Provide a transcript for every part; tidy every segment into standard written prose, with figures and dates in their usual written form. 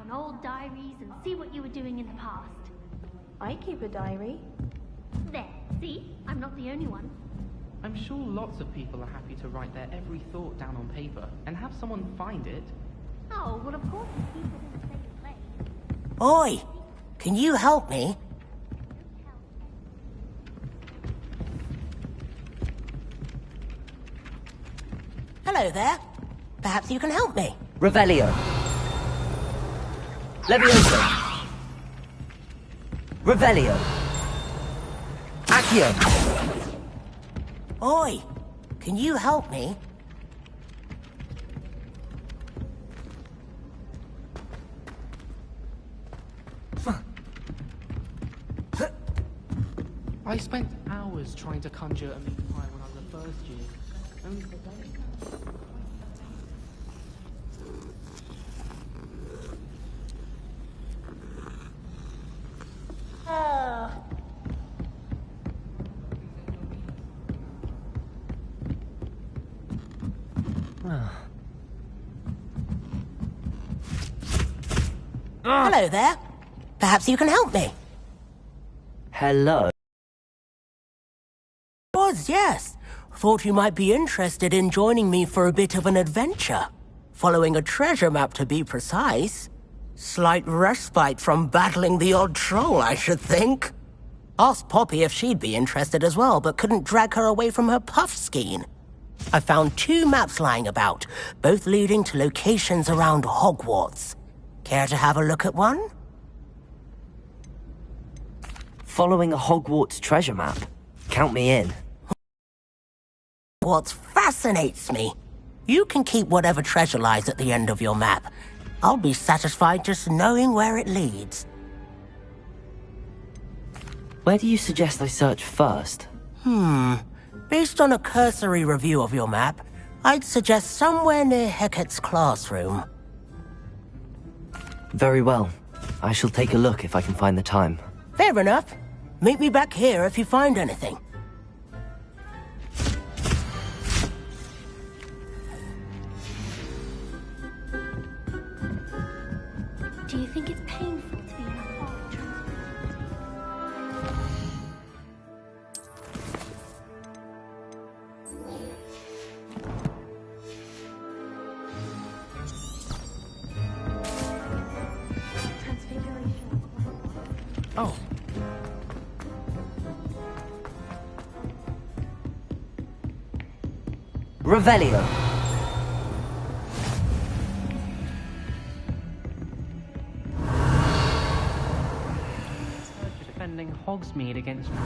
on old diaries and see what you were doing in the past. I keep a diary. There, see? I'm not the only one. I'm sure lots of people are happy to write their every thought down on paper and have someone find it. Oh, well, of course, it's people in the same place. Oi! Can you help me? Hello there. Perhaps you can help me. Revelio. Levioso. Revelio. Accio. Oi! Can you help me? I spent hours trying to conjure a meat pie when I was a first year. Only for Hello there. Perhaps you can help me. Hello. Yes. Thought you might be interested in joining me for a bit of an adventure. Following a treasure map, to be precise. Slight respite from battling the odd troll, I should think. Asked Poppy if she'd be interested as well, but couldn't drag her away from her puff skein. I found 2 maps lying about, both leading to locations around Hogwarts. Care to have a look at one? Following a Hogwarts treasure map. Count me in. What fascinates me. You can keep whatever treasure lies at the end of your map. I'll be satisfied just knowing where it leads. Where do you suggest I search first? Based on a cursory review of your map, I'd suggest somewhere near Hecat's classroom. Very well. I shall take a look if I can find the time. Fair enough. Meet me back here if you find anything. Do you think it's painful to be in a hot, transfiguration? Oh. Revelio. Defending Hogsmeade against Trevor.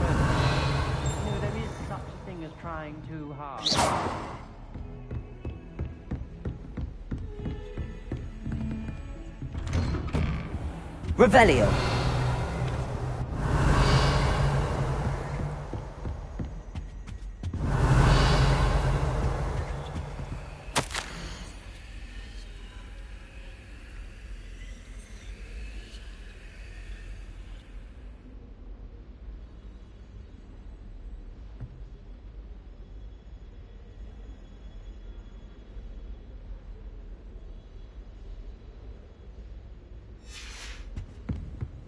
No, there is such a thing as trying too hard. Revelio.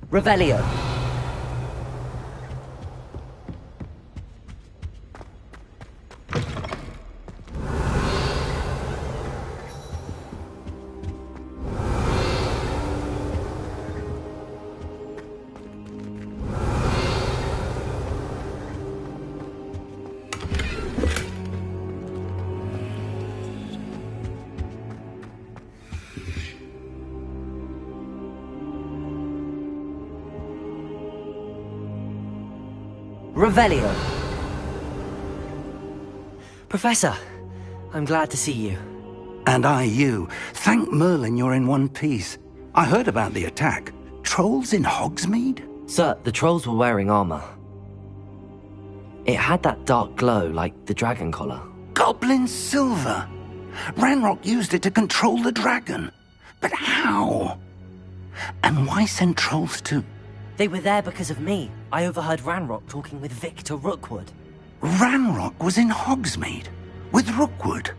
Revelio. Revelio. Professor, I'm glad to see you. And I you. Thank Merlin you're in one piece. I heard about the attack. Trolls in Hogsmeade? Sir, the trolls were wearing armor. It had that dark glow like the dragon collar. Goblin silver! Ranrock used it to control the dragon. But how? And why send trolls to... They were there because of me. I overheard Ranrock talking with Victor Rookwood. Ranrock was in Hogsmeade? With Rookwood?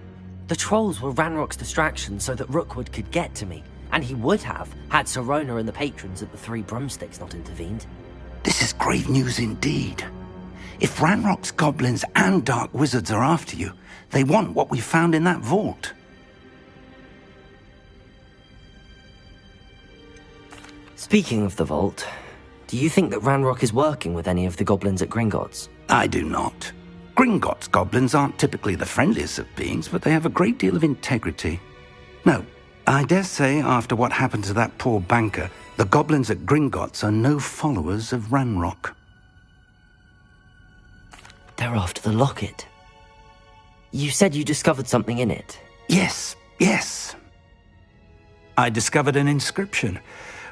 The trolls were Ranrock's distraction so that Rookwood could get to me. And he would have, had Sirona and the patrons at the Three Broomsticks not intervened. This is grave news indeed. If Ranrock's goblins and dark wizards are after you, they want what we found in that vault. Speaking of the vault, do you think that Ranrock is working with any of the goblins at Gringotts? I do not. Gringotts goblins aren't typically the friendliest of beings, but they have a great deal of integrity. No, I dare say after what happened to that poor banker, the goblins at Gringotts are no followers of Ranrock. They're after the locket. You said you discovered something in it. Yes. I discovered an inscription.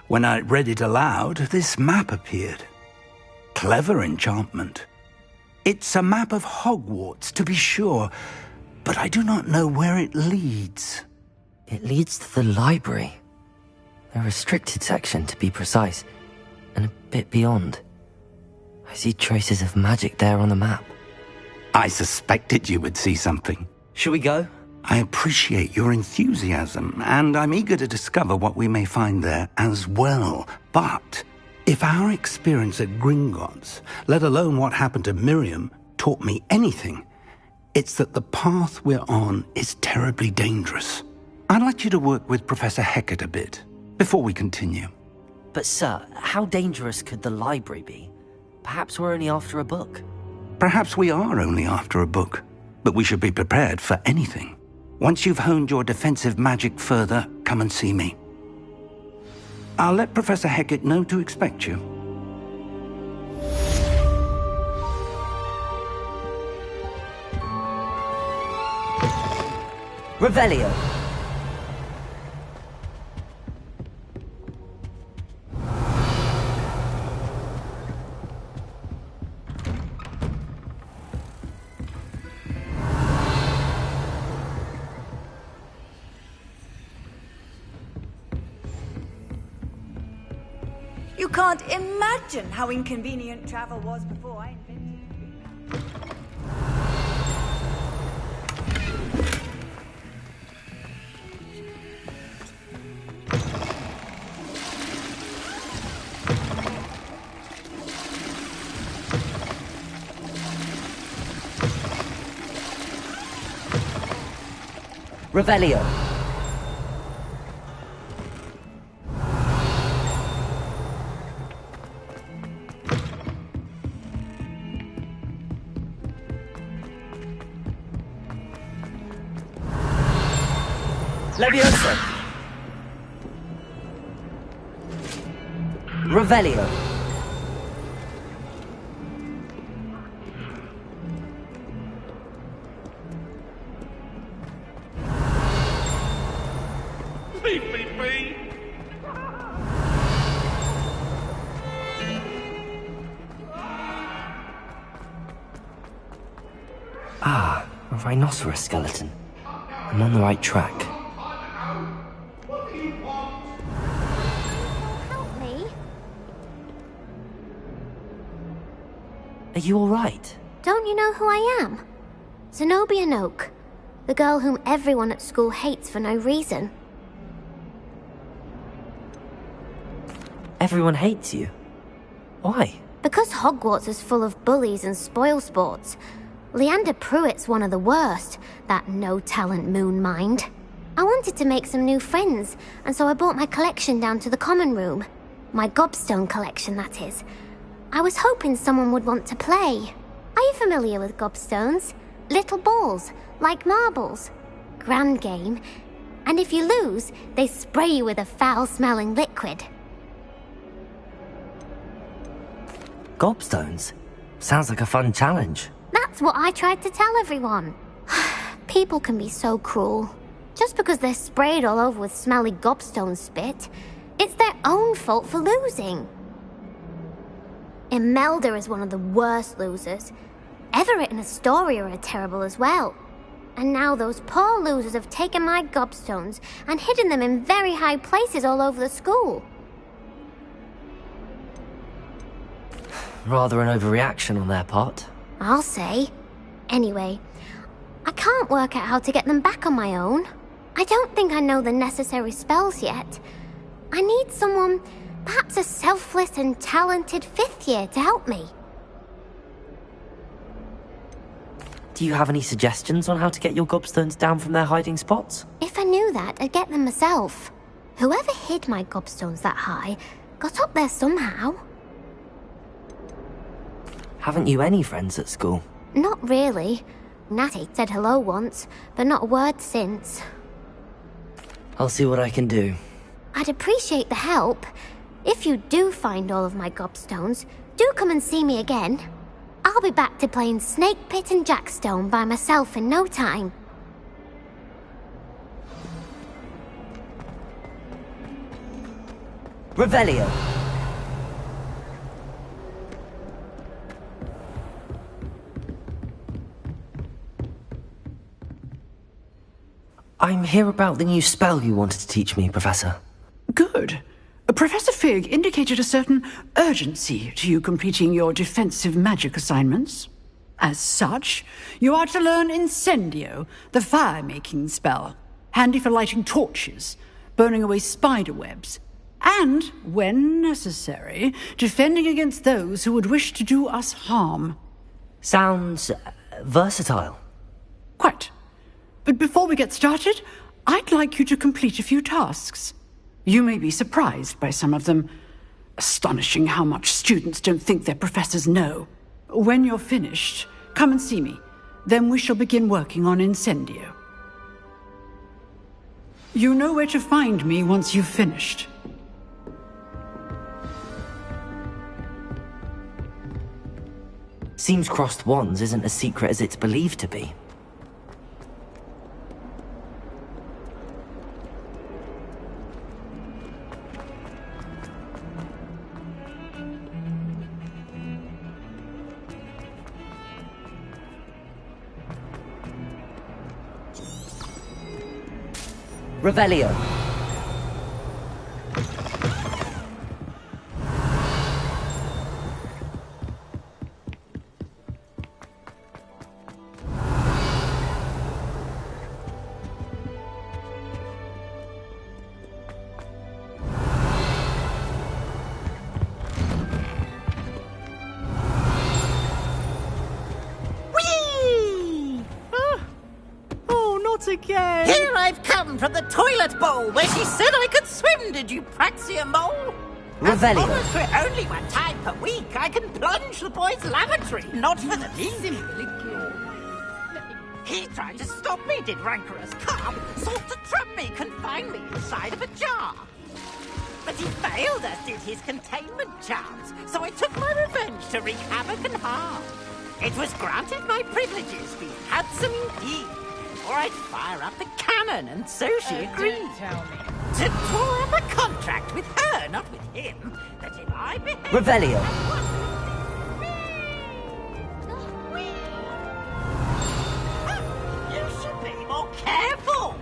When I read it aloud, this map appeared. Clever enchantment. It's a map of Hogwarts, to be sure, but I do not know where it leads. It leads to the library. A restricted section, to be precise, and a bit beyond. I see traces of magic there on the map. I suspected you would see something. Shall we go? I appreciate your enthusiasm, and I'm eager to discover what we may find there as well. But if our experience at Gringotts, let alone what happened to Miriam, taught me anything, it's that the path we're on is terribly dangerous. I'd like you to work with Professor Hecat a bit, before we continue. But sir, how dangerous could the library be? Perhaps we're only after a book. Perhaps we are only after a book, but we should be prepared for anything. Once you've honed your defensive magic further, come and see me. I'll let Professor Hecat know to expect you. Revelio. You can't imagine how inconvenient travel was before I invented it. Revelio. Leviosa. Revelio. Leave me be! Ah, a rhinoceros skeleton. I'm on the right track. Help me. Are you alright? Don't you know who I am? Zenobia Noak, the girl whom everyone at school hates for no reason. Everyone hates you. Why? Because Hogwarts is full of bullies and spoilsports. Leander Pruitt's one of the worst, that no-talent moon mind. I wanted to make some new friends, and so I brought my collection down to the common room. My gobstone collection, that is. I was hoping someone would want to play. Are you familiar with gobstones? Little balls, like marbles. Grand game. And if you lose, they spray you with a foul-smelling liquid. Gobstones? Sounds like a fun challenge. That's what I tried to tell everyone. People can be so cruel. Just because they're sprayed all over with smelly gobstone spit, it's their own fault for losing. Imelda is one of the worst losers. Everett and Astoria are terrible as well. And now those poor losers have taken my gobstones and hidden them in very high places all over the school. Rather an overreaction on their part. I'll say. Anyway, I can't work out how to get them back on my own. I don't think I know the necessary spells yet. I need someone, perhaps a selfless and talented 5th year to help me. Do you have any suggestions on how to get your gobstones down from their hiding spots? If I knew that, I'd get them myself. Whoever hid my gobstones that high got up there somehow. Haven't you any friends at school? Not really. Natty said hello once, but not a word since. I'll see what I can do. I'd appreciate the help. If you do find all of my gobstones, do come and see me again. I'll be back to playing Snake Pit and Jackstone by myself in no time. Revelio. I'm here about the new spell you wanted to teach me, Professor. Good. Professor Fig indicated a certain urgency to you completing your defensive magic assignments. As such, you are to learn Incendio, the fire-making spell, handy for lighting torches, burning away spider webs, and, when necessary, defending against those who would wish to do us harm. Sounds versatile. Quite. But before we get started, I'd like you to complete a few tasks. You may be surprised by some of them. Astonishing how much students don't think their professors know. When you're finished, come and see me. Then we shall begin working on Incendio. You know where to find me once you've finished. Seems crossed wands isn't as secret as it's believed to be. Revelio. Again. Here I've come from the toilet bowl where she said I could swim, did you praxia mole? Revelio. As long as we're only 1 time per week, I can plunge the boys' lavatory, not for the simply He tried to stop me, did rancorous carp, sought to trap me, confine me inside of a jar. But he failed, as did his containment charms, so I took my revenge to wreak havoc and harm. It was granted my privileges be handsome indeed, or I'd fire up the cannon, and so she agreed. To draw up a contract with her, not with him, that if I behave... Revelio. You should be more careful.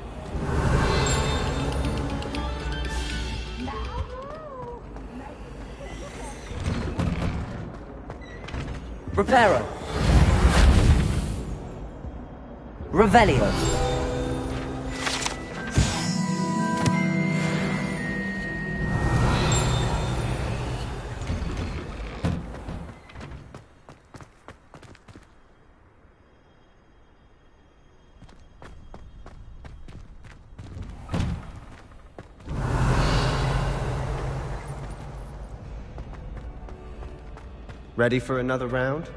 Reparo. Revelio. Ready for another round?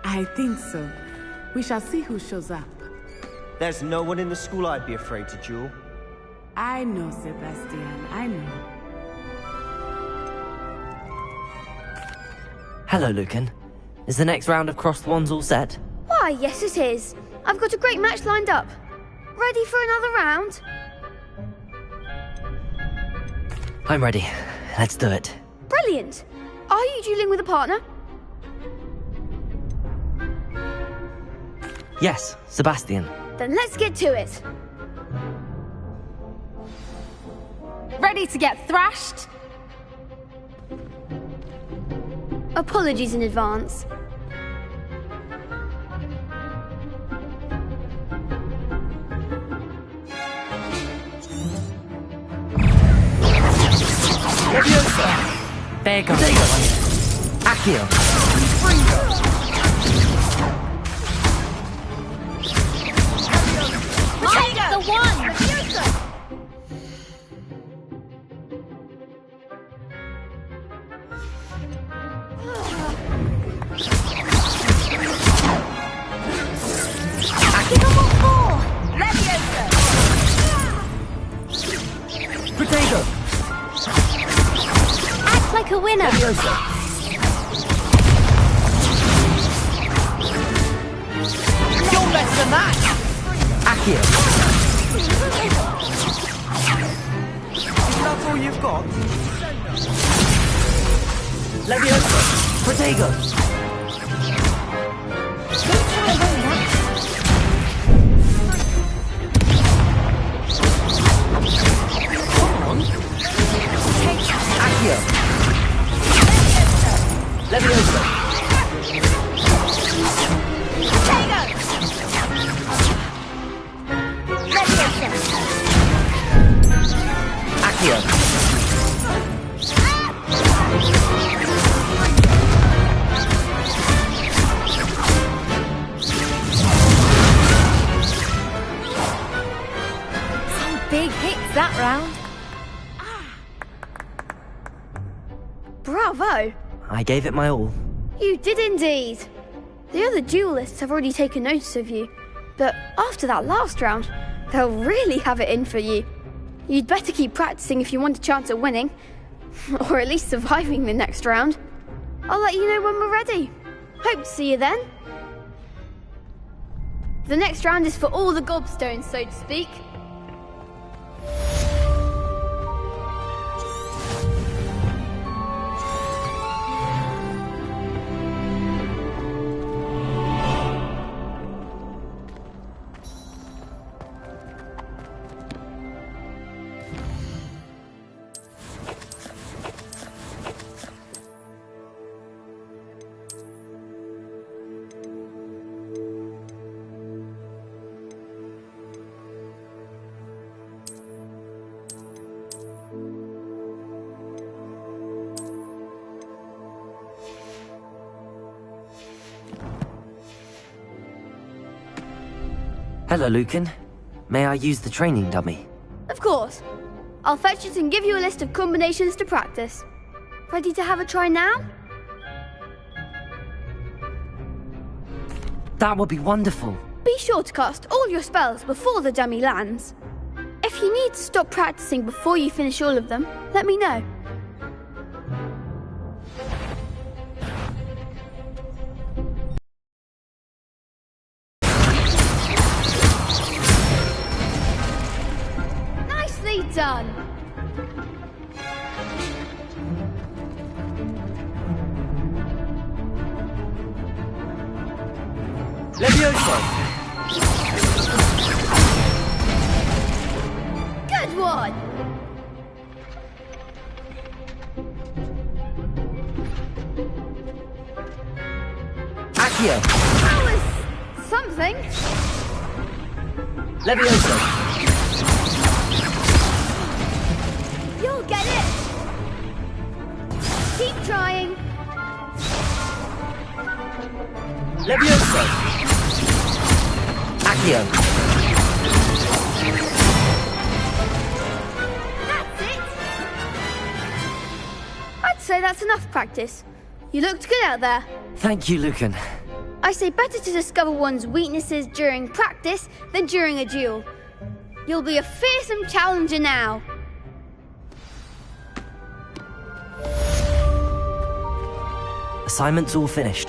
I think so. We shall see who shows up. There's no one in the school I'd be afraid to duel. I know, Sebastian, I know. Hello, Lucan. Is the next round of Crossed Wands all set? Why, yes it is. I've got a great match lined up. Ready for another round? I'm ready. Let's do it. Brilliant. Are you dueling with a partner? Yes, Sebastian. Then let's get to it. Ready to get thrashed? Apologies in advance. Leviosa! There goes Accio! Take the one! Give them all four! Leviosa! Potato! Act like a winner! Leviosa! You're less than that! Accio! Is that all you've got? Leviosa! Potato! Accio! Leviosa! Accio! Big hits that round. Bravo! I gave it my all. You did indeed. The other duelists have already taken notice of you, but after that last round, they'll really have it in for you. You'd better keep practicing if you want a chance at winning, or at least surviving the next round. I'll let you know when we're ready. Hope to see you then. The next round is for all the gobstones, so to speak. Hello, Lucan. May I use the training dummy? Of course. I'll fetch it and give you a list of combinations to practice. Ready to have a try now? That would be wonderful. Be sure to cast all your spells before the dummy lands. If you need to stop practicing before you finish all of them, let me know. Nicely done! Leviosa! Good one! Accio! That was something. Leviosa! You'll get it! Keep trying. Leviosa! Accio! That's it! I'd say that's enough practice. You looked good out there. Thank you, Lucan. I say better to discover one's weaknesses during practice than during a duel. You'll be a fearsome challenger now. Assignment's all finished.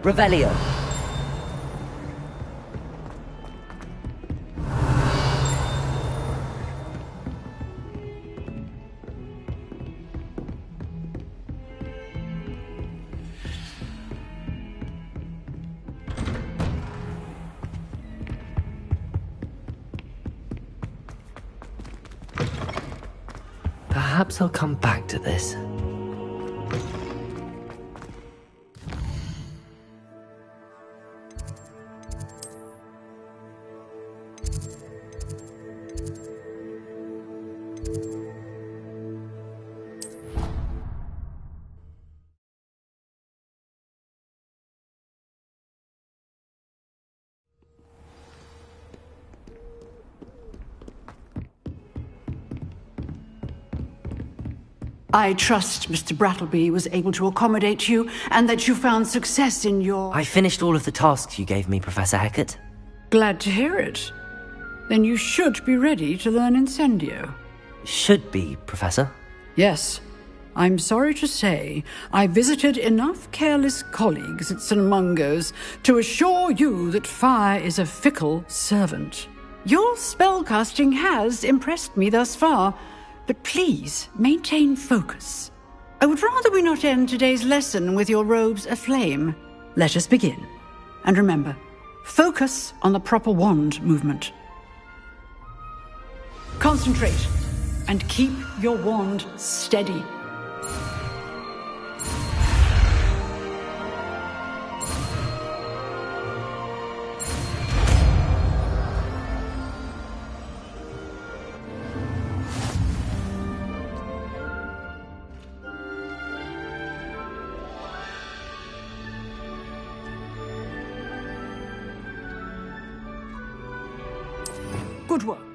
Revelio. Perhaps I'll come back to this. I trust Mr. Brattleby was able to accommodate you, and that you found success in your... I finished all of the tasks you gave me, Professor Hecat. Glad to hear it. Then you should be ready to learn Incendio. Should be, Professor. Yes. I'm sorry to say, I visited enough careless colleagues at St. Mungo's to assure you that fire is a fickle servant. Your spellcasting has impressed me thus far, but please maintain focus. I would rather we not end today's lesson with your robes aflame. Let us begin. And remember, focus on the proper wand movement. Concentrate, and keep your wand steady. Good work.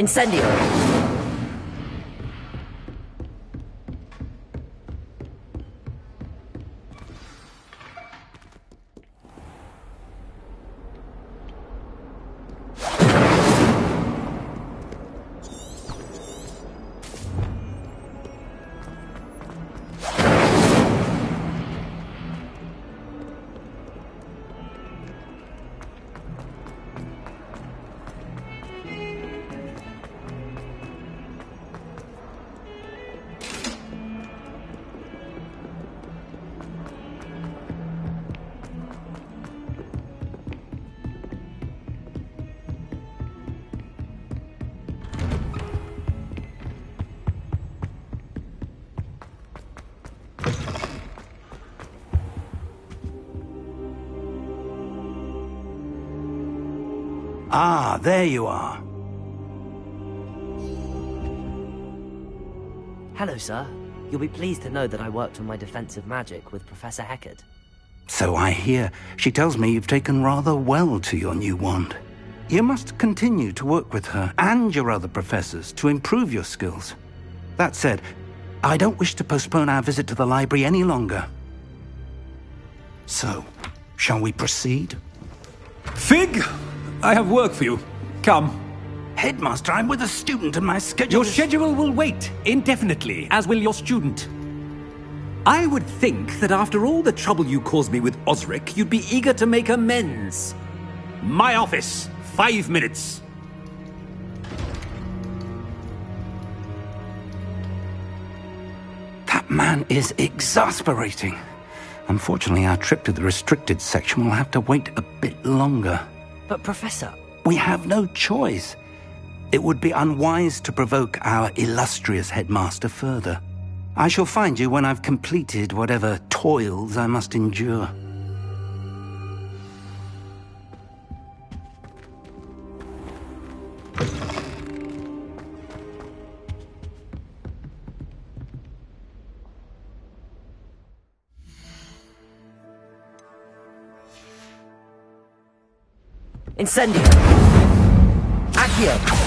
Incendio! Ah, there you are. Hello, sir. You'll be pleased to know that I worked on my defensive magic with Professor Hecat. So I hear. She tells me you've taken rather well to your new wand. You must continue to work with her and your other professors to improve your skills. That said, I don't wish to postpone our visit to the library any longer. So, shall we proceed? Fig! I have work for you. Come. Headmaster, I'm with a student and my schedule Your schedule will wait indefinitely, as will your student. I would think that after all the trouble you caused me with Osric, you'd be eager to make amends. My office, 5 minutes. That man is exasperating. Unfortunately, our trip to the restricted section will have to wait a bit longer. But Professor... We have no choice. It would be unwise to provoke our illustrious headmaster further. I shall find you when I've completed whatever toils I must endure. Incendio! Accio!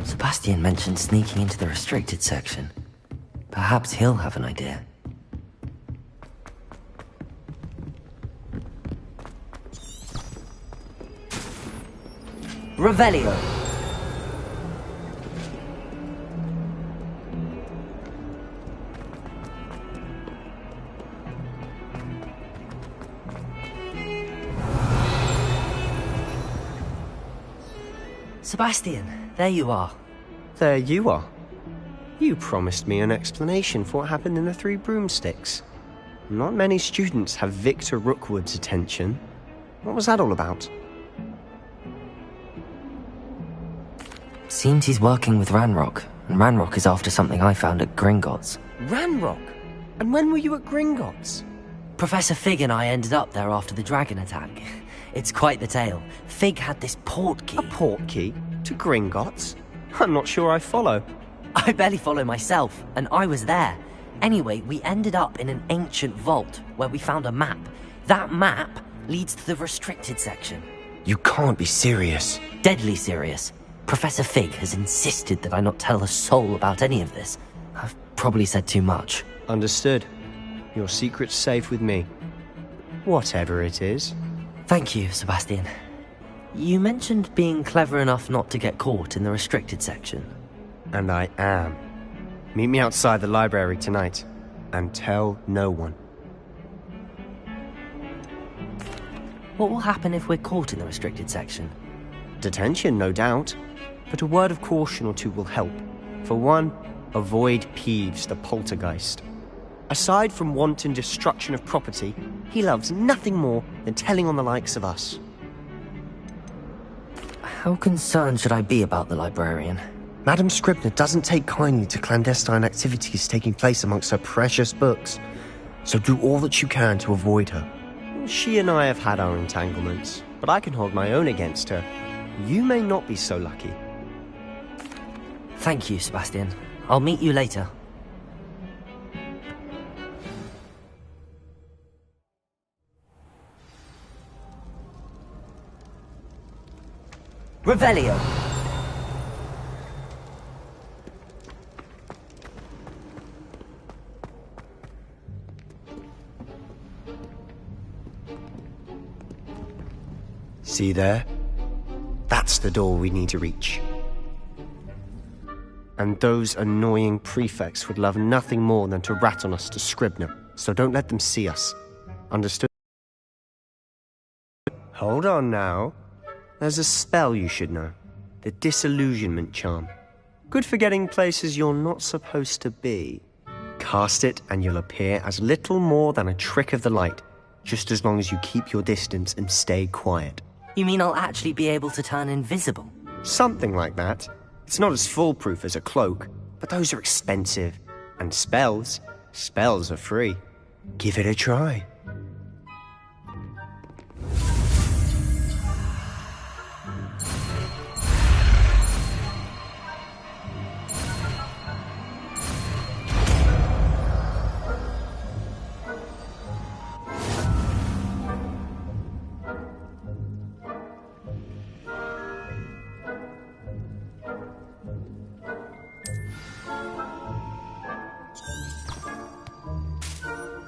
Sebastian mentioned sneaking into the restricted section. Perhaps he'll have an idea. Revelio! Sebastian, there you are. There you are. You promised me an explanation for what happened in the Three Broomsticks. Not many students have Victor Rookwood's attention. What was that all about? Seems he's working with Ranrock, and Ranrock is after something I found at Gringotts. Ranrock? And when were you at Gringotts? Professor Fig and I ended up there after the dragon attack. It's quite the tale. Fig had this port key. A port key? To Gringotts? I'm not sure I follow. I barely follow myself, and I was there. Anyway, we ended up in an ancient vault where we found a map. That map leads to the restricted section. You can't be serious. Deadly serious. Professor Fig has insisted that I not tell a soul about any of this. I've probably said too much. Understood. Your secret's safe with me. Whatever it is. Thank you, Sebastian. You mentioned being clever enough not to get caught in the restricted section. And I am. Meet me outside the library tonight, and tell no one. What will happen if we're caught in the restricted section? Detention, no doubt. But a word of caution or two will help. For one, avoid Peeves, the poltergeist. Aside from wanton destruction of property, he loves nothing more than telling on the likes of us. How concerned should I be about the librarian? Madame Scribner doesn't take kindly to clandestine activities taking place amongst her precious books. So do all that you can to avoid her. She and I have had our entanglements, but I can hold my own against her. You may not be so lucky. Thank you, Sebastian. I'll meet you later. Revelio. See there? That's the door we need to reach. And those annoying prefects would love nothing more than to rat on us to Scribner, so don't let them see us. Understood? Hold on now. There's a spell you should know. The Disillusionment Charm. Good for getting places you're not supposed to be. Cast it and you'll appear as little more than a trick of the light, just as long as you keep your distance and stay quiet. You mean I'll actually be able to turn invisible? Something like that. It's not as foolproof as a cloak, but those are expensive. And spells are free. Give it a try.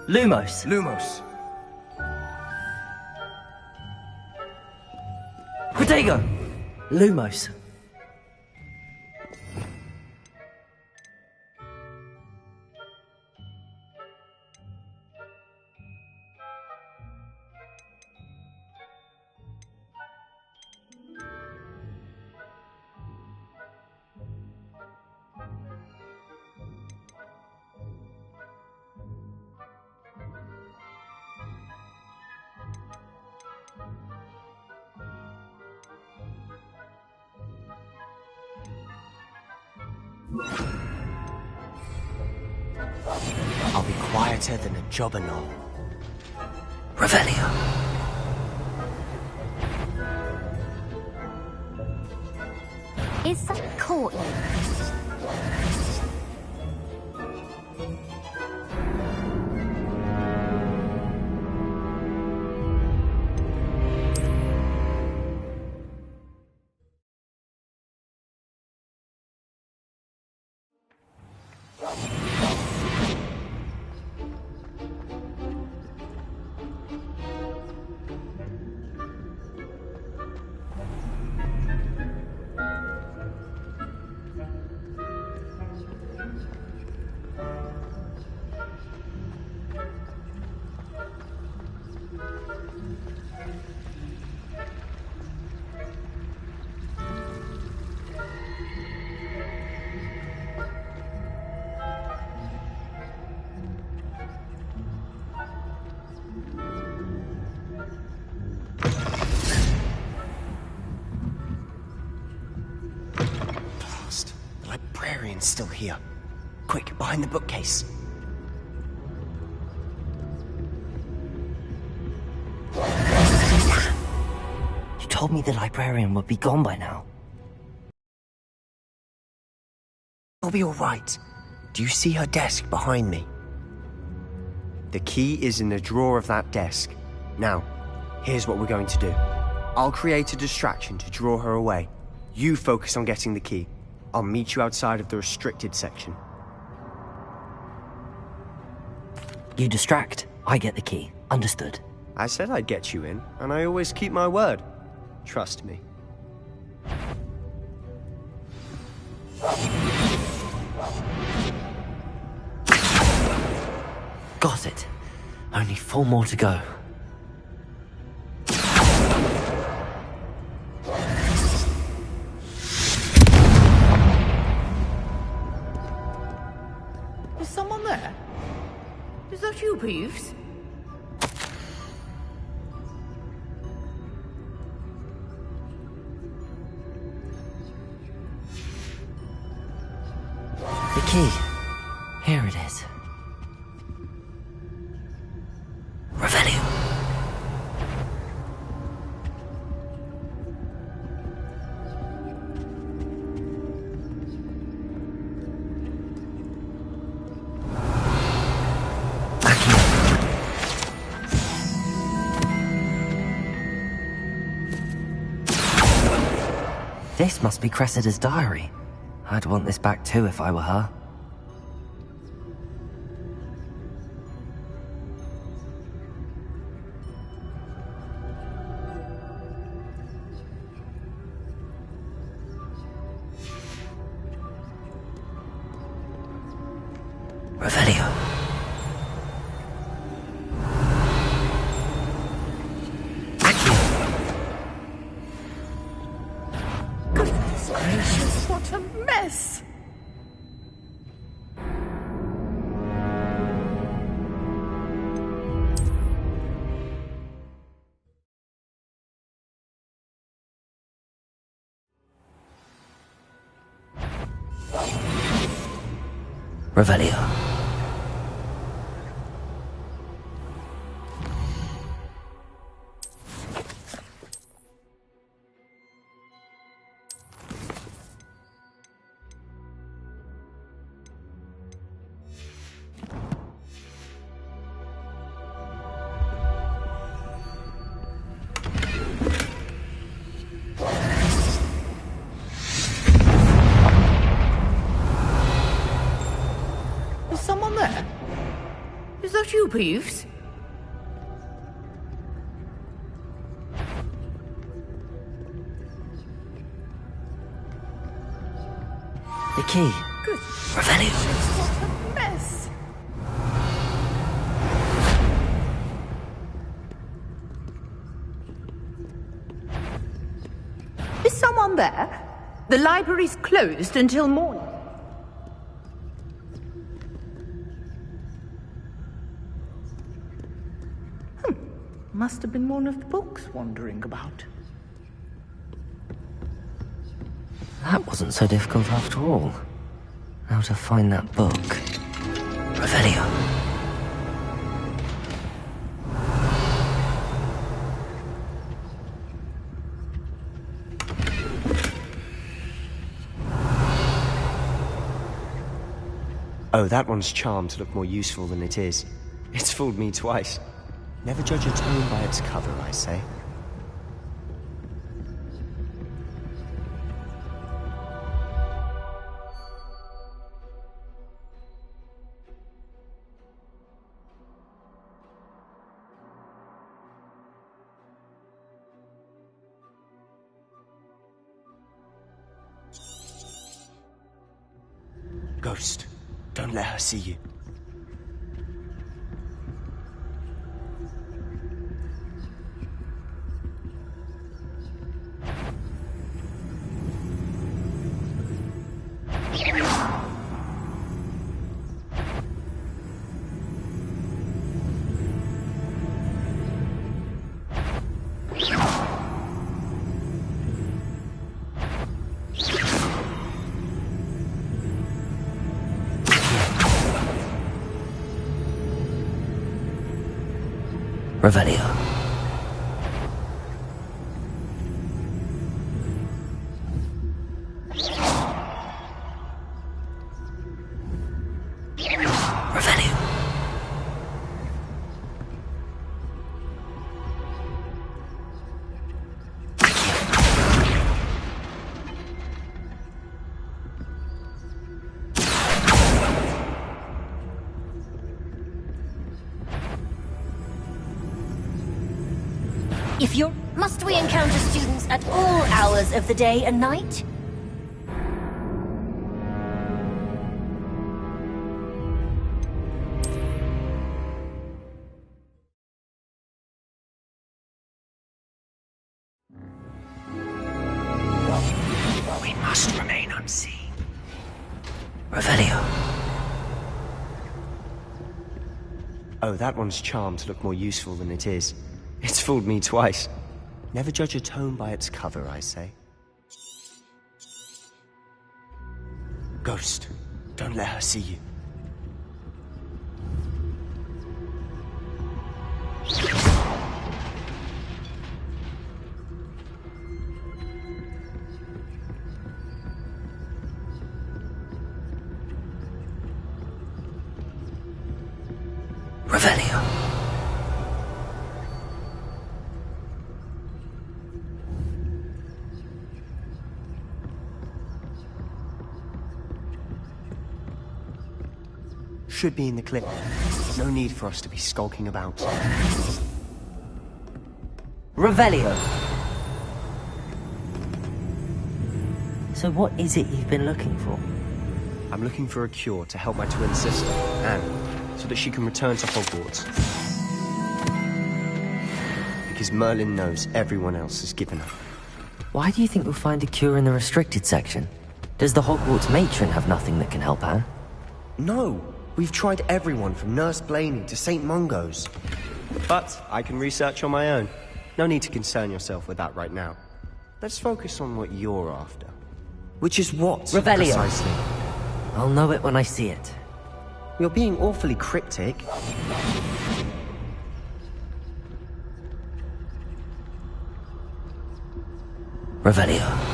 Lumos. Lumos. Protego. Lumos. I'll be quieter than a jobberknoll. Revelio. Is that caught you? Still here. Quick, behind the bookcase. You told me the librarian would be gone by now. I'll be all right. Do you see her desk behind me? The key is in the drawer of that desk. Now, here's what we're going to do. I'll create a distraction to draw her away. You focus on getting the key. I'll meet you outside of the restricted section. You distract, I get the key. Understood. I said I'd get you in, and I always keep my word. Trust me. Got it. Only 4 more to go. Is someone there? Is that you, Peeves? The key. Here it is. This must be Cressida's diary. I'd want this back too if I were her. Revelio. Goodness gracious, what a mess! Revelio. Is someone there? Is that you, Peeves? The key. Good. Revelio. What a mess! Is someone there? The library's closed until morning. Must have been one of the books wandering about. That wasn't so difficult after all. Now to find that book. Revelio. Oh, that one's charmed to look more useful than it is. It's fooled me twice. Never judge a tome by its cover, I say. Ghost, don't let her see you. Revelio. Revelio. If you're... Must we encounter students at all hours of the day and night? We must remain unseen. Revelio. Oh, that one's charmed to look more useful than it is. It's fooled me twice. Never judge a tome by its cover, I say. Ghost, don't let her see you. Revelio. should be in the clip. No need for us to be skulking about. Revelio. So what is it you've been looking for? I'm looking for a cure to help my twin sister, Anne, so that she can return to Hogwarts. Because Merlin knows everyone else has given up. Why do you think we'll find a cure in the restricted section? Does the Hogwarts matron have nothing that can help Anne? No! We've tried everyone from Nurse Blaney to St. Mungo's. But I can research on my own. No need to concern yourself with that right now. Let's focus on what you're after. Which is what, Revelio. precisely? I'll know it when I see it. You're being awfully cryptic. Revelio.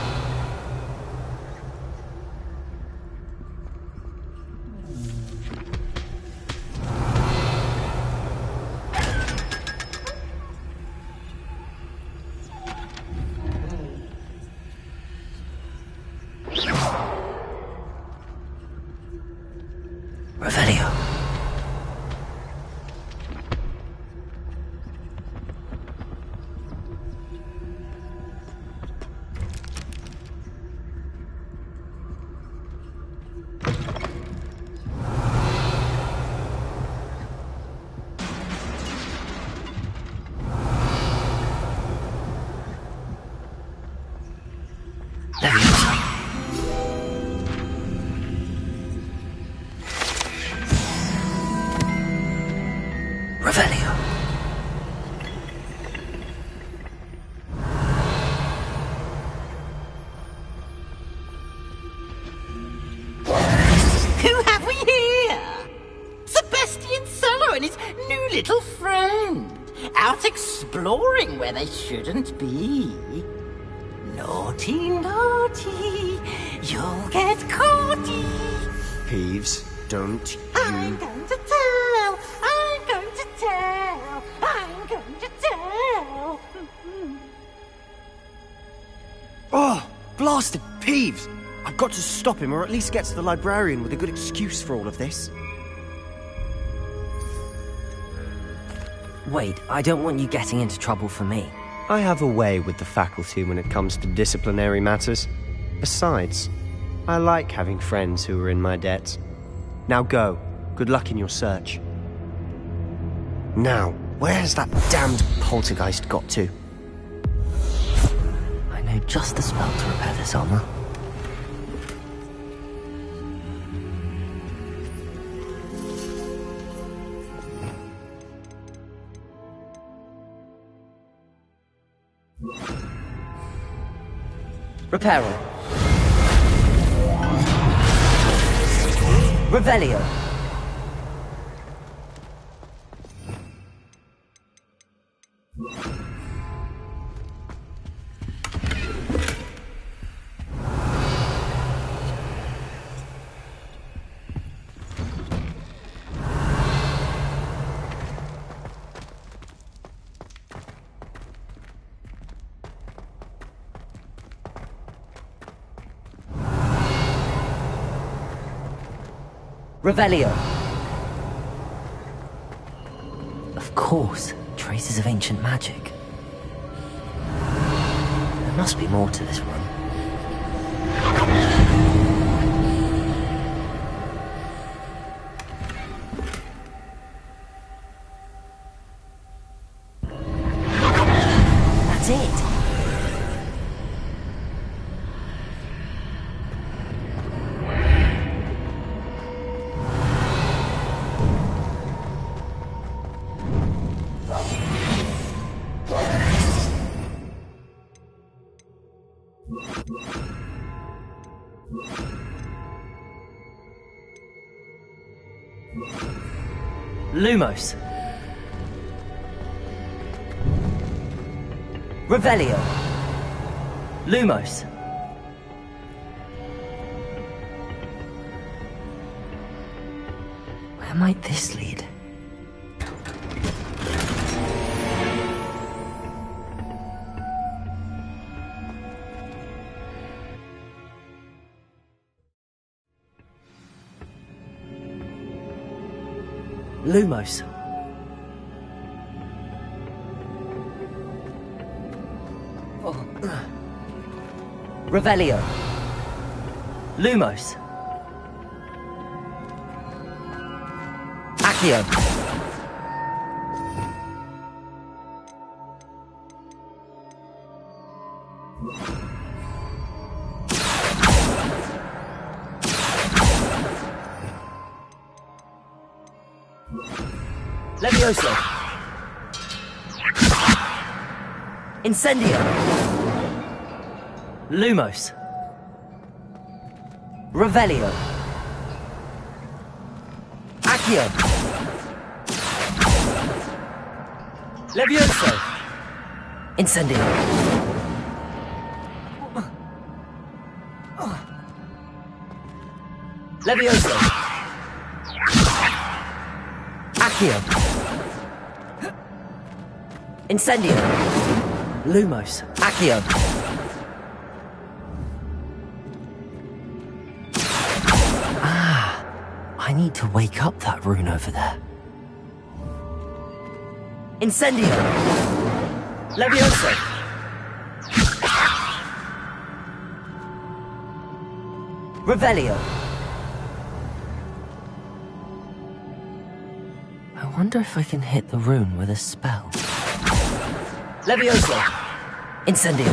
Revelio. Revelio. Who have we here? Sebastian Solo and his new little friend. Out exploring where they shouldn't be. Naughty, naughty. You'll get caughty. Peeves, don't you... I'm going to tell. I'm going to tell. I'm going to tell. Oh, blasted Peeves! I've got to stop him, or at least get to the librarian with a good excuse for all of this. Wait, I don't want you getting into trouble for me. I have a way with the faculty when it comes to disciplinary matters. Besides, I like having friends who are in my debt. Now go. Good luck in your search. Now, where has that damned poltergeist got to? I know just the spell to repair this armor. Reparo. Revelio. Revelio. Of course, traces of ancient magic. There must be more to this room. That's it. Lumos. Revelio. Lumos. Where might this lead? Lumos. Revelio. Lumos. Accio. Levioso. Incendio. Lumos. Revelio. Accio. Levioso. Incendio. Levioso. Accio. Incendio. Lumos. Accio. Ah, I need to wake up that rune over there. Incendio. Levioso. Revelio. I wonder if I can hit the rune with a spell. Levioso. Incendio.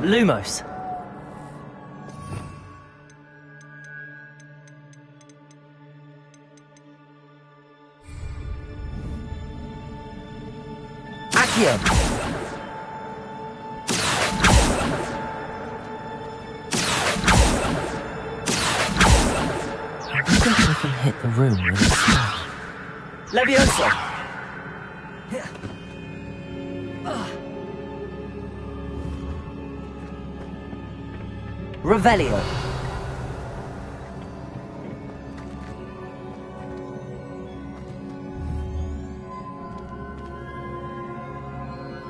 Lumos. Accio. I wonder if I can hit the rune with a spell. Levioso. Revelio.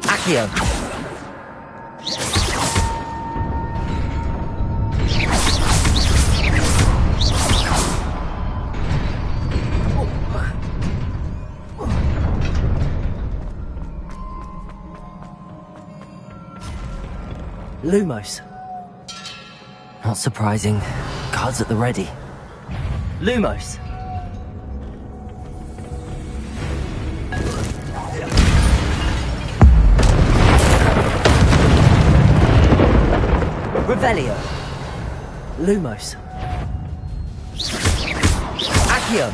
Accio. Lumos. Not surprising. Guards at the ready. Lumos. Revelio. Lumos. Accio.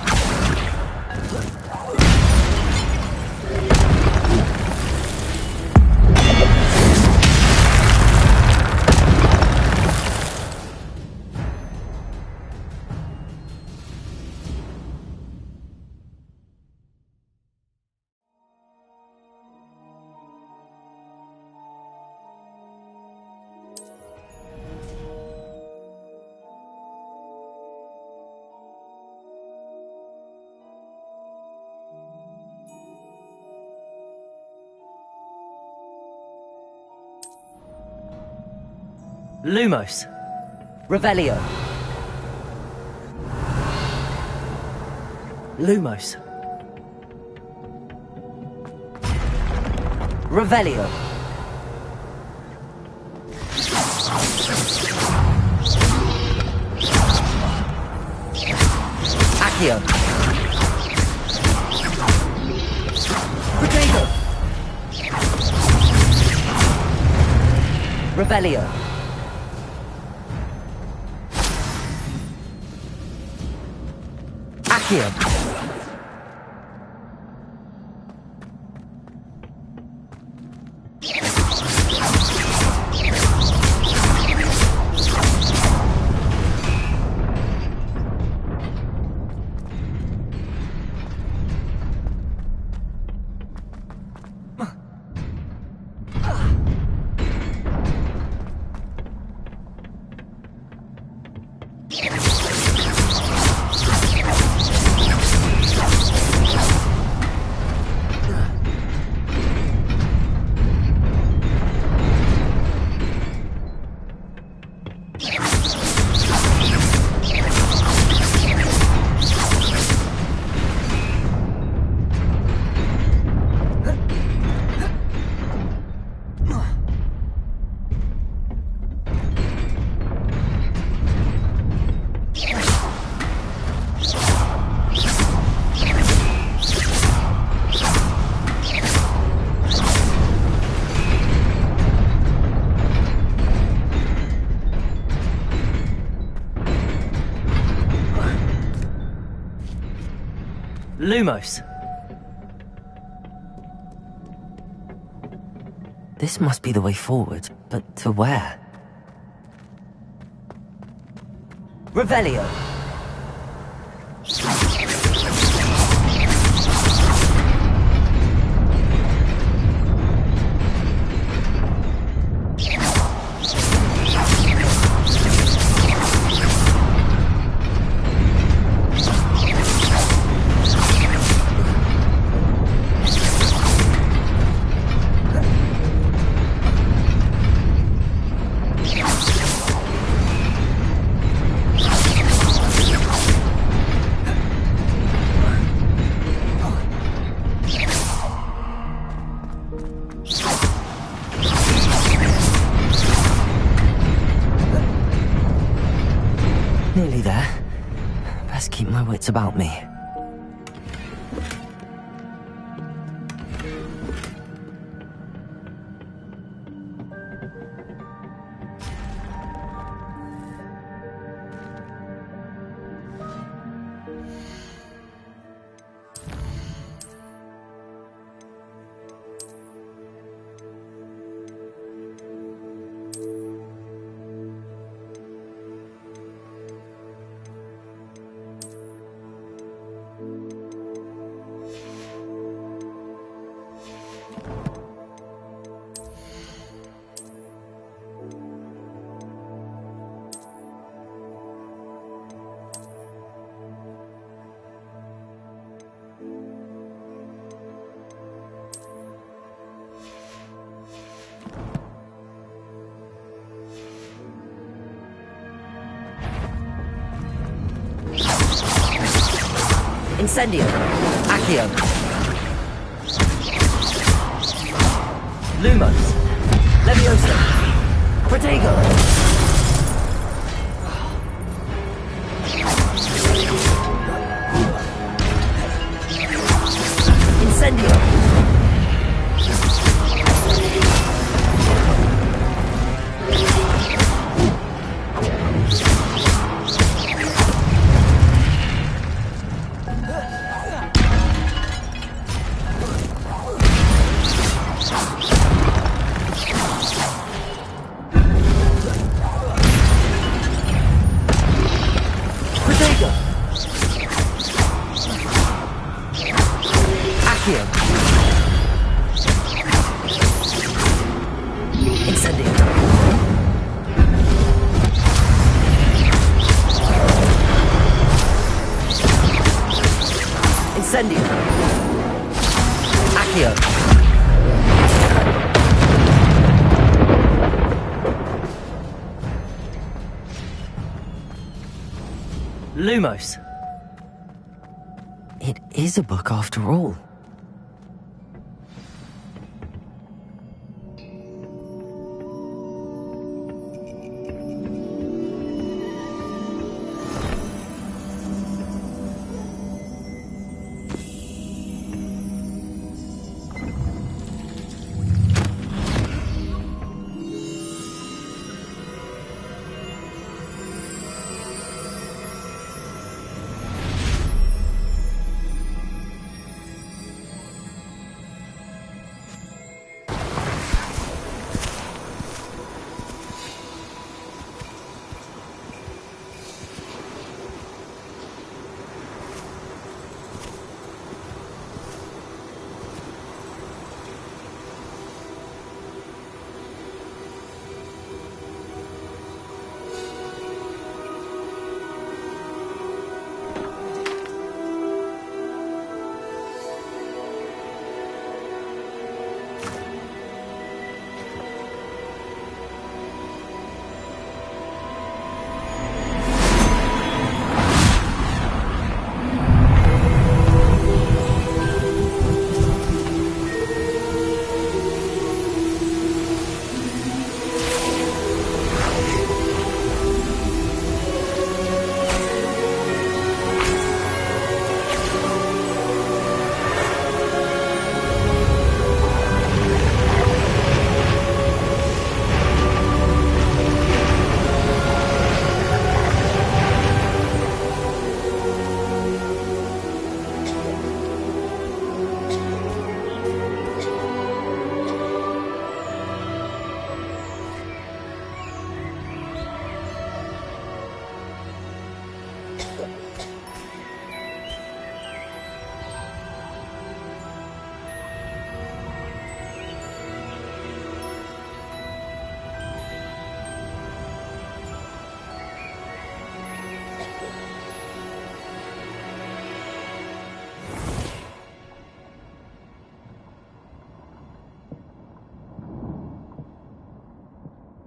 Lumos. Revelio. Lumos. Revelio. Accio. Protego. Revelio. Accio. Lumos. This must be the way forward, but to where? Revelio. Nearly there. Best keep my wits about me. Incendio. Accio. Lumos. Leviosa. Protego. Incendio. Incendio. Accio. Lumos. It is a book after all.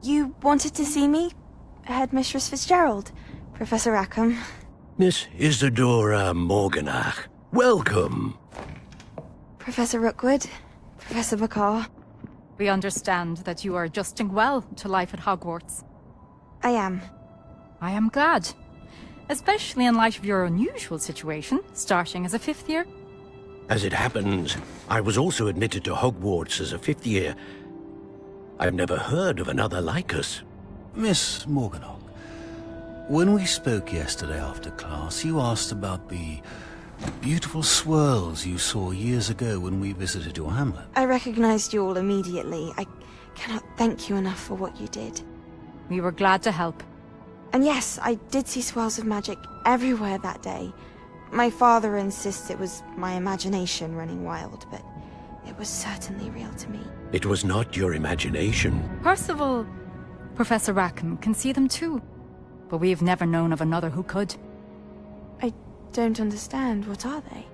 You wanted to see me? Headmistress Fitzgerald? Professor Rackham? Miss Isadora Morganach, welcome. Professor Rookwood? Professor Bakar? We understand that you are adjusting well to life at Hogwarts. I am. I am glad. Especially in light of your unusual situation, starting as a 5th year. As it happens, I was also admitted to Hogwarts as a 5th year. I've never heard of another like us. Miss Morganach, when we spoke yesterday after class, you asked about the beautiful swirls you saw years ago when we visited your hamlet. I recognized you all immediately. I cannot thank you enough for what you did. We were glad to help. And yes, I did see swirls of magic everywhere that day. My father insists it was my imagination running wild, but it was certainly real to me. It was not your imagination. Percival, Professor Rackham can see them too. But we've never known of another who could. I don't understand. What are they?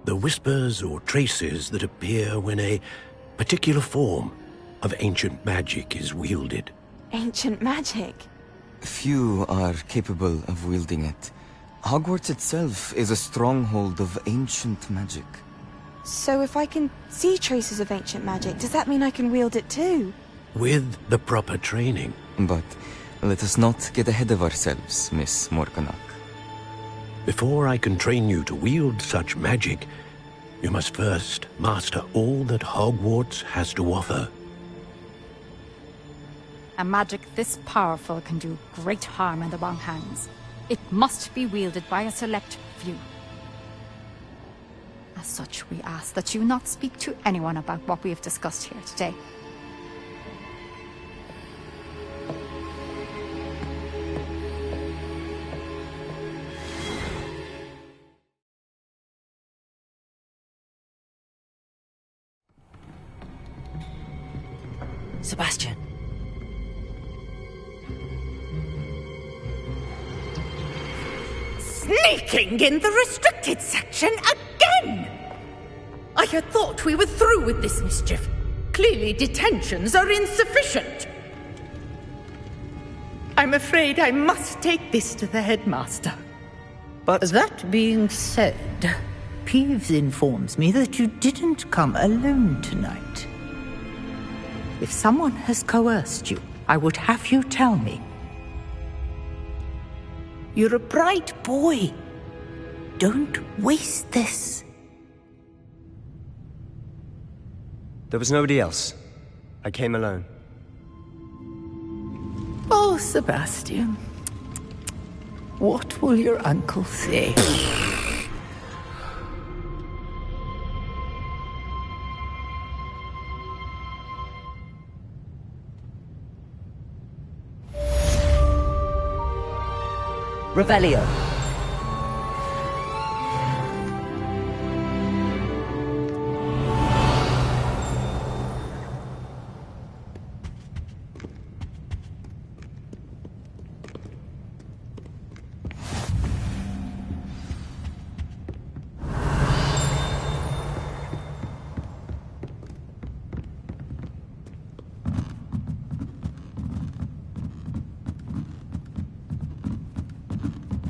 The whispers or traces that appear when a particular form of ancient magic is wielded. Ancient magic? Few are capable of wielding it. Hogwarts itself is a stronghold of ancient magic. So if I can see traces of ancient magic, does that mean I can wield it too? With the proper training. But let us not get ahead of ourselves, Miss Morganach. Before I can train you to wield such magic, you must first master all that Hogwarts has to offer. A magic this powerful can do great harm in the wrong hands. It must be wielded by a select few. As such, we ask that you not speak to anyone about what we have discussed here today. Sebastian. Sneaking in the restricted section again! I had thought we were through with this mischief. Clearly detentions are insufficient. I'm afraid I must take this to the headmaster. But that being said, Peeves informs me that you didn't come alone tonight. If someone has coerced you, I would have you tell me. You're a bright boy. Don't waste this. There was nobody else. I came alone. Oh, Sebastian. What will your uncle say? Revelio.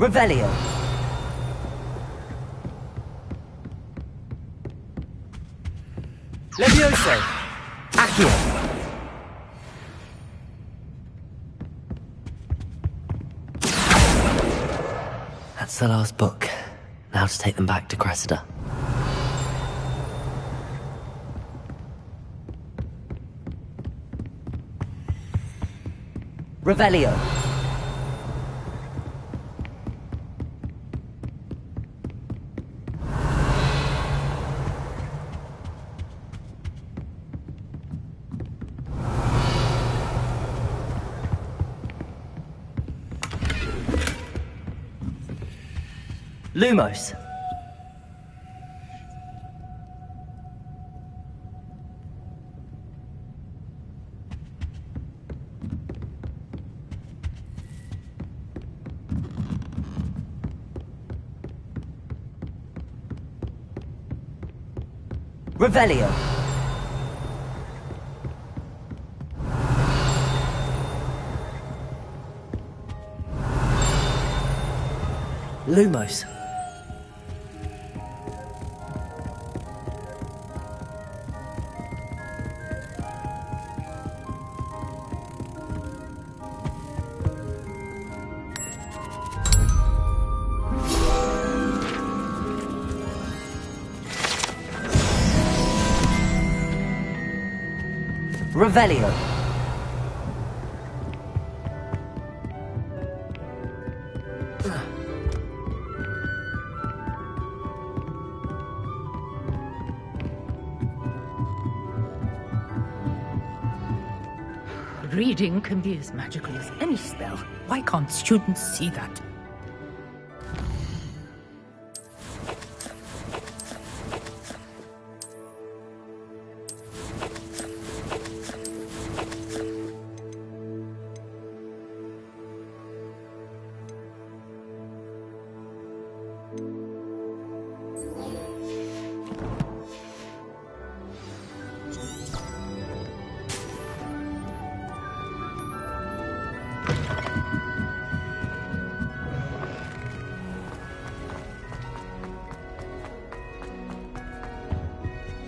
Revelio. Levioso! Accio. That's the last book. Now to take them back to Cressida. Revelio. Lumos. Revelio. Lumos. Revelio. Reading can be as magical as any spell. Why can't students see that?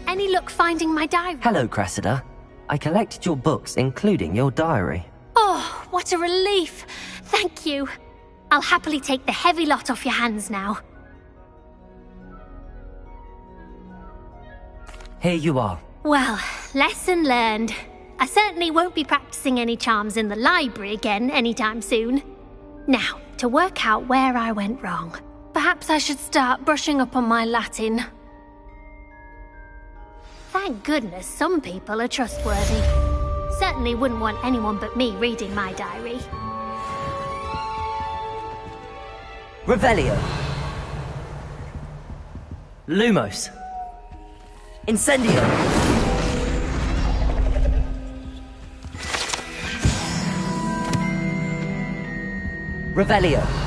Any luck finding my diary? Hello, Cressida. I collected your books, including your diary. Oh, what a relief. Thank you. I'll happily take the heavy lot off your hands now. Here you are. Well, lesson learned. I certainly won't be practicing any charms in the library again anytime soon. Now, to work out where I went wrong. Perhaps I should start brushing up on my Latin. Thank goodness some people are trustworthy. Certainly wouldn't want anyone but me reading my diary. Revelio. Lumos. Incendio. Revelio.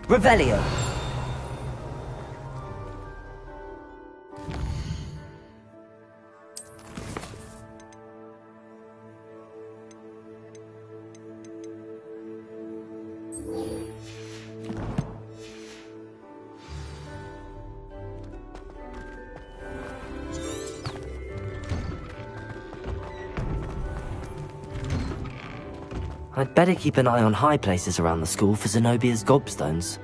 Revelio. I'd better keep an eye on high places around the school for Zenobia's gobstones.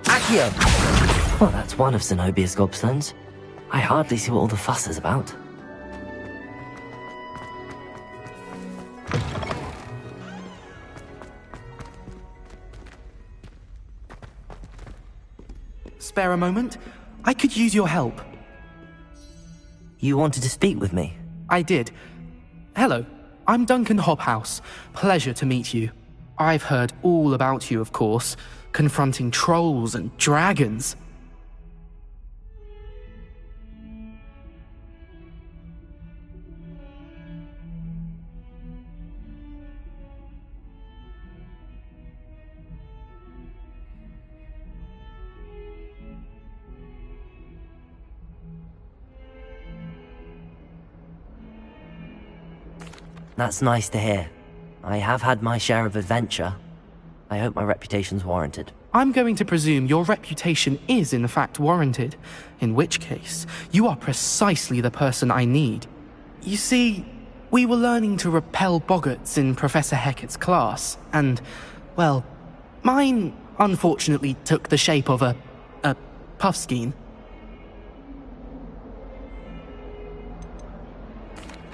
Accio! Well, that's one of Zenobia's gobstones. I hardly see what all the fuss is about. spare a moment? I could use your help. You wanted to speak with me? I did. Hello, I'm Duncan Hobhouse. Pleasure to meet you. I've heard all about you, of course, confronting trolls and dragons. That's nice to hear. I have had my share of adventure. I hope my reputation's warranted. I'm going to presume your reputation is in fact warranted, in which case, you are precisely the person I need. You see, we were learning to repel boggarts in Professor Hecat's class, and, well, mine unfortunately took the shape of a puffskein.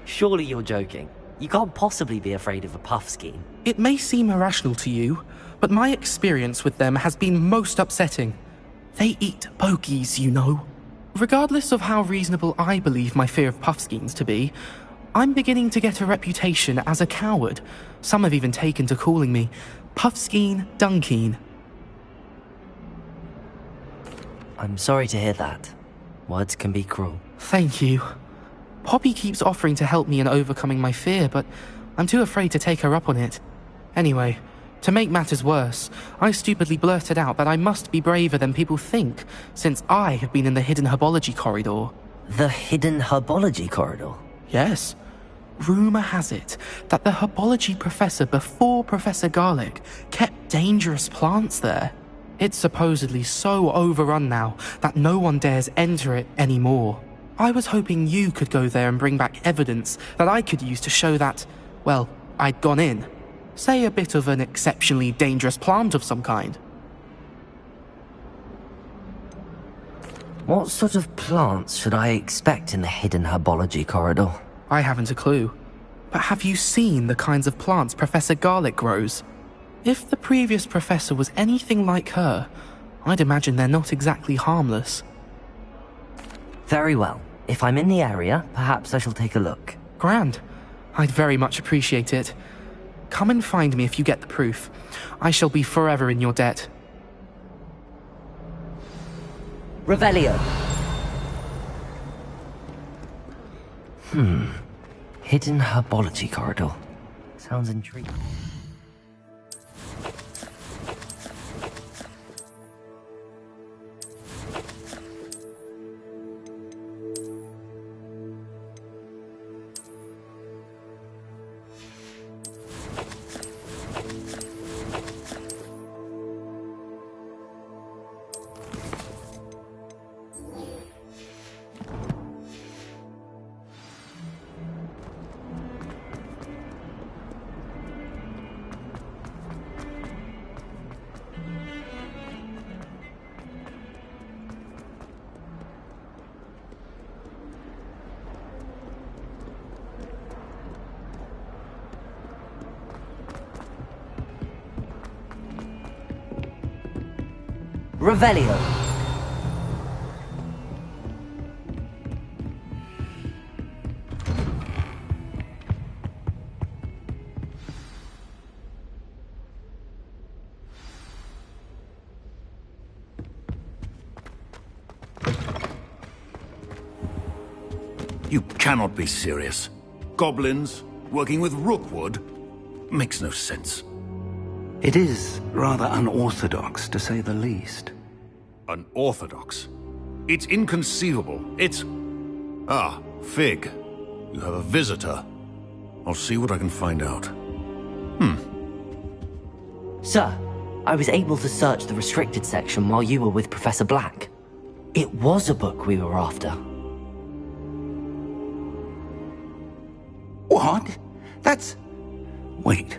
Surely you're joking. You can't possibly be afraid of a puffskein. It may seem irrational to you, but my experience with them has been most upsetting. They eat bogies, you know. Regardless of how reasonable I believe my fear of puffskeins to be, I'm beginning to get a reputation as a coward. Some have even taken to calling me Puffskeen Dunkeen. I'm sorry to hear that. Words can be cruel. Thank you. Poppy keeps offering to help me in overcoming my fear, but I'm too afraid to take her up on it. Anyway, to make matters worse, I stupidly blurted out that I must be braver than people think, since I have been in the hidden herbology corridor. The hidden herbology corridor? Yes. Rumour has it that the herbology professor before Professor Garlic kept dangerous plants there. It's supposedly so overrun now that no one dares enter it anymore. I was hoping you could go there and bring back evidence that I could use to show that, well, I'd gone in. Say a bit of an exceptionally dangerous plant of some kind. What sort of plants should I expect in the hidden herbology corridor? I haven't a clue. But have you seen the kinds of plants Professor Garlic grows? If the previous professor was anything like her, I'd imagine they're not exactly harmless. Very well. If I'm in the area, perhaps I shall take a look. Grand. I'd very much appreciate it. Come and find me if you get the proof. I shall be forever in your debt. Revelio. Hidden herbology corridor. Sounds intriguing. Revelio. You cannot be serious. Goblins working with Rookwood makes no sense. It is rather unorthodox, to say the least. Unorthodox? It's inconceivable. It's... Ah, Fig. You have a visitor. I'll see what I can find out. Sir, I was able to search the restricted section while you were with Professor Black. It was a book we were after. What? That's... Wait.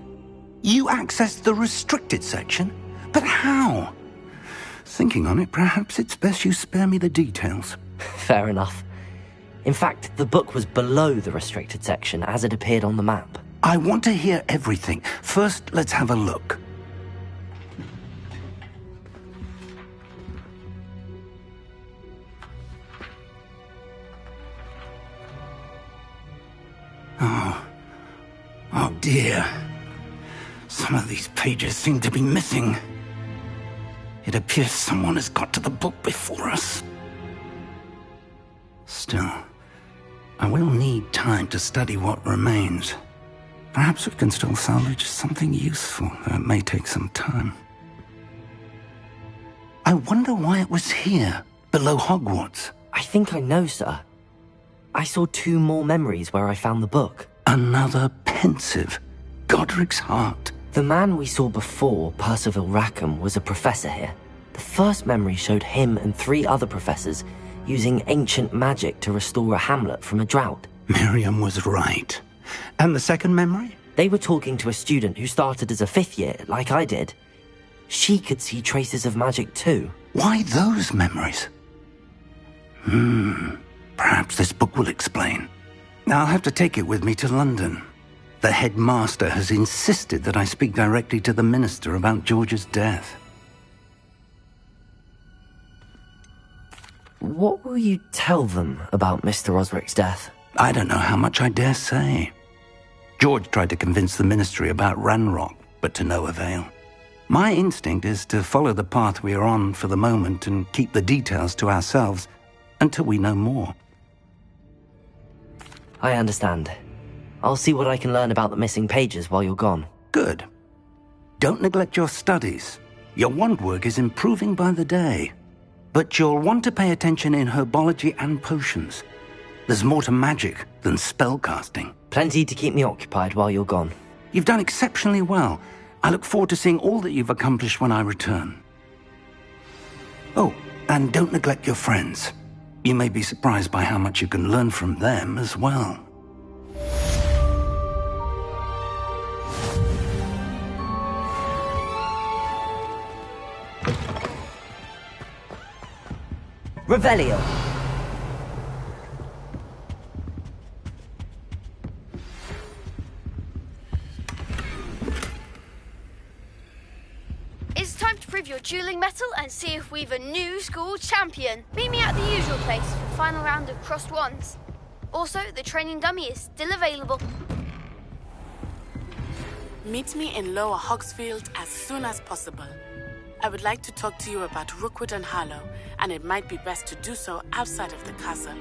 You accessed the restricted section? But how? Thinking on it, perhaps it's best you spare me the details. Fair enough. In fact, the book was below the restricted section as it appeared on the map. I want to hear everything. First, let's have a look. dear. Some of these pages seem to be missing. It appears someone has got to the book before us. Still, I will need time to study what remains. Perhaps we can still salvage something useful, though it may take some time. I wonder why it was here, below Hogwarts. I think I know, sir. I saw 2 more memories where I found the book. Another pensive. Godric's heart. The man we saw before, Percival Rackham, was a professor here. The first memory showed him and 3 other professors using ancient magic to restore a hamlet from a drought. Miriam was right. And the second memory? They were talking to a student who started as a 5th year, like I did. She could see traces of magic too. Why those memories? Perhaps this book will explain. I'll have to take it with me to London. The headmaster has insisted that I speak directly to the minister about George's death. What will you tell them about Mr. Osric's death? I don't know how much I dare say. George tried to convince the ministry about Ranrock, but to no avail. My instinct is to follow the path we are on for the moment and keep the details to ourselves until we know more. I understand. I'll see what I can learn about the missing pages while you're gone. Good. Don't neglect your studies. Your wand work is improving by the day. But you'll want to pay attention in herbology and potions. There's more to magic than spellcasting. Plenty to keep me occupied while you're gone. You've done exceptionally well. I look forward to seeing all that you've accomplished when I return. Oh, and don't neglect your friends. You may be surprised by how much you can learn from them as well. Revelio. It's time to prove your dueling mettle and see if we've a new school champion. Meet me at the usual place for the final round of crossed wands. Also, the training dummy is still available. Meet me in Lower Hogsfield as soon as possible. I would like to talk to you about Rookwood and Harlow, and it might be best to do so outside of the castle.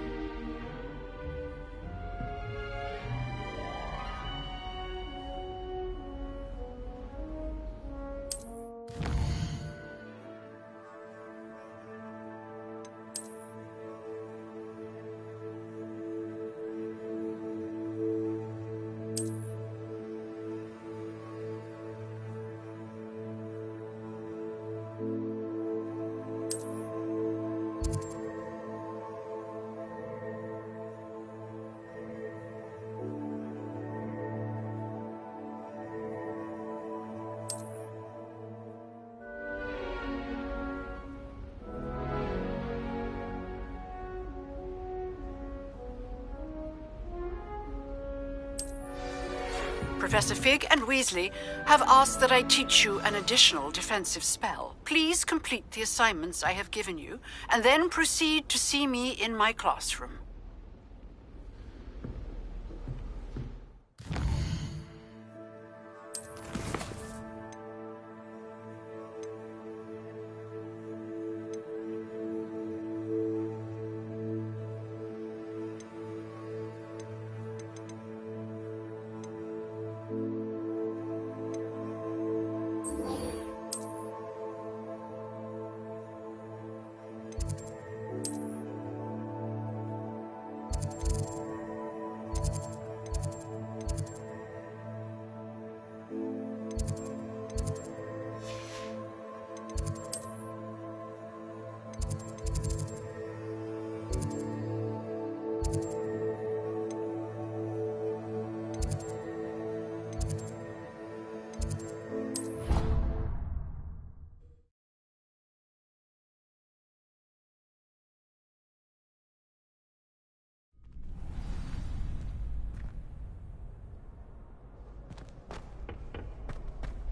Professor Fig and Weasley have asked that I teach you an additional defensive spell. Please complete the assignments I have given you, and then proceed to see me in my classroom.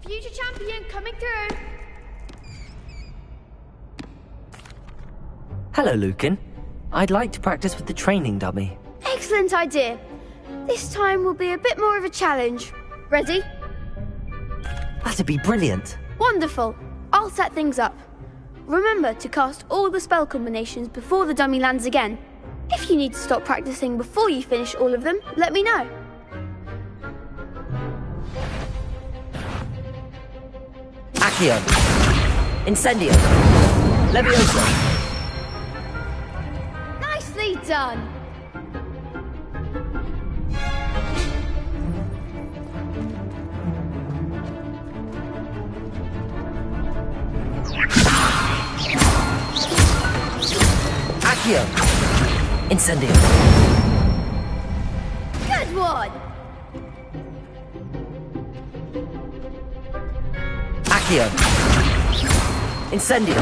Future champion coming through. Hello, Lucan. I'd like to practice with the training dummy. Excellent idea. This time will be a bit more of a challenge. Ready? That'd be brilliant. Wonderful. I'll set things up. Remember to cast all the spell combinations before the dummy lands again. If you need to stop practicing before you finish all of them, let me know. Accio. Incendio. Leviosa. Nicely done. Accio. Incendio. Good one. Accio. Incendio.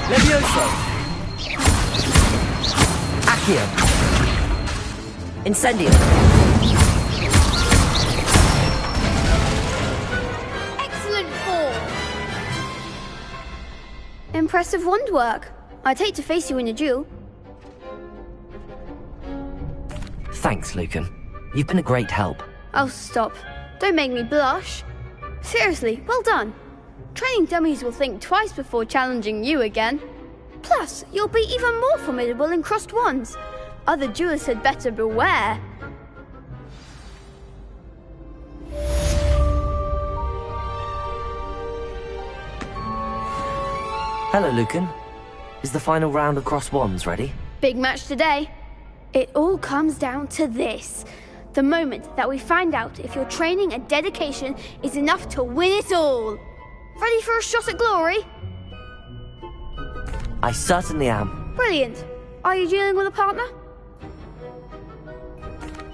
Levioso. Accio. Incendio. Excellent form. Impressive wand work. I'd hate to face you in a duel. Thanks, Lucan. You've been a great help. Oh, stop. Don't make me blush. Seriously, well done. Training dummies will think twice before challenging you again. Plus, you'll be even more formidable in crossed wands. Other duelists had better beware. Hello, Lucan. Is the final round of crossed wands ready? Big match today. It all comes down to this. The moment that we find out if your training and dedication is enough to win it all. Ready for a shot at glory? I certainly am. Brilliant. Are you dealing with a partner?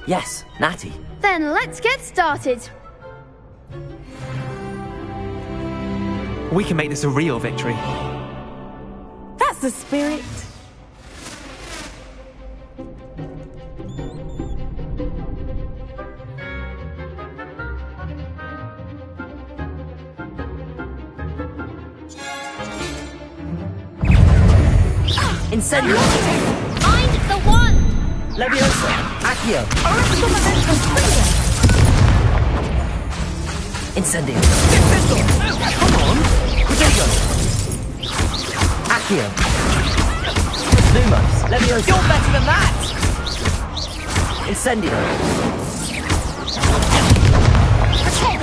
Yes, Natty. Then let's get started. We can make this a real victory. That's the spirit. Incendio. Find the one. Leviosa. Accio. Incendio. Come on. Protego. Accio. Lumos. Leviosa. You're better than that. Incendio.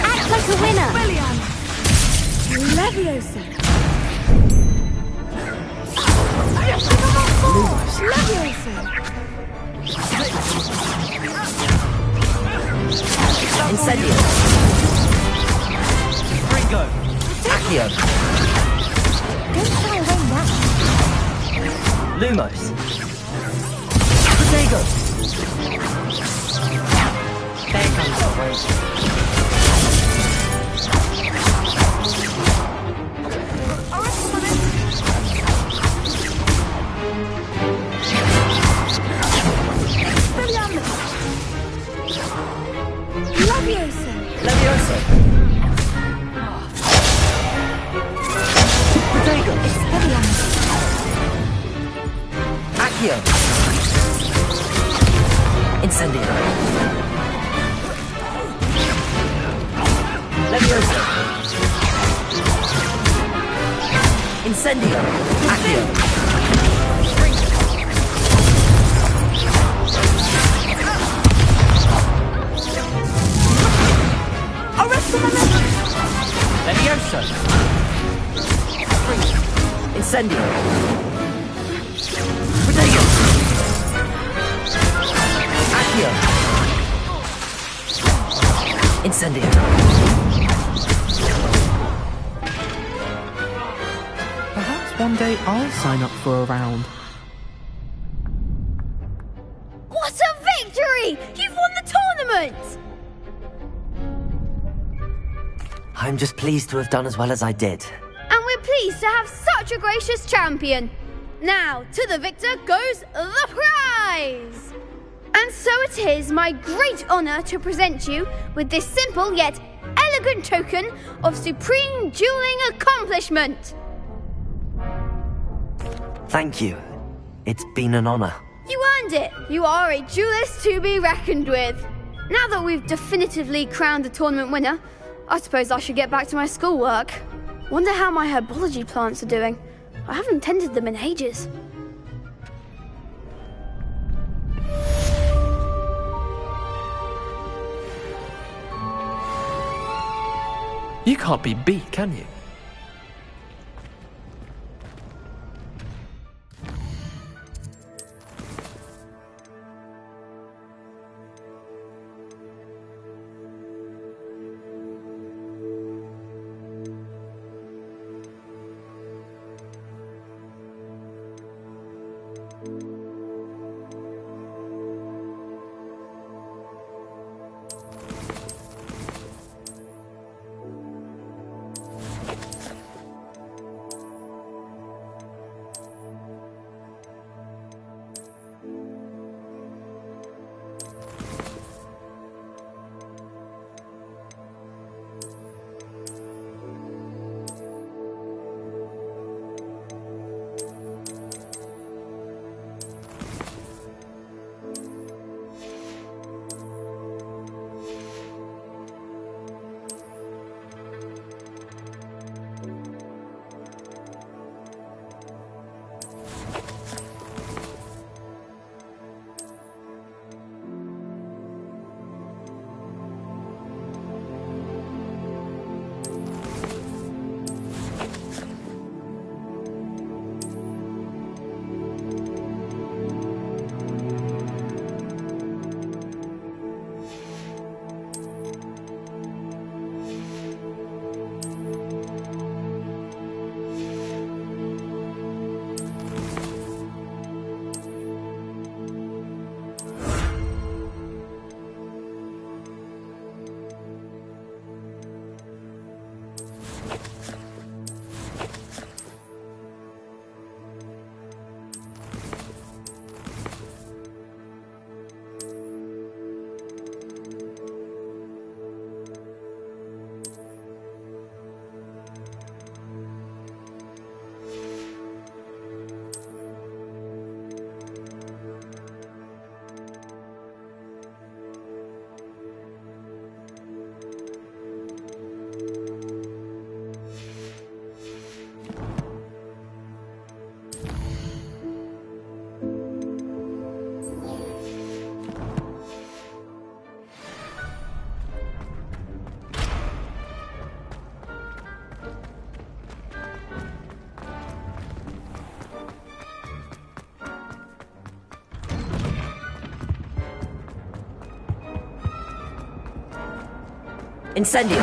Act like a winner. Leviosa. Lumos. Leviosa. Incendio. Ringo. Accio. Don't fly away now. Lumos. Protego. There comes the wave. Leviosa. Protego. Accio. Incendio. Leviosa. Incendio. Accio. Leviosa. Incendio. Protego. Accio. Incendio. Perhaps one day I'll sign up for a round. What a victory! You've won the tournament! I'm just pleased to have done as well as I did. And we're pleased to have such a gracious champion. Now, to the victor goes the prize! And so it is my great honour to present you with this simple yet elegant token of supreme dueling accomplishment. Thank you. It's been an honour. You earned it. You are a duelist to be reckoned with. Now that we've definitively crowned the tournament winner, I suppose I should get back to my schoolwork. Wonder how my herbology plants are doing. I haven't tended them in ages. You can't be beat, can you? Incendio!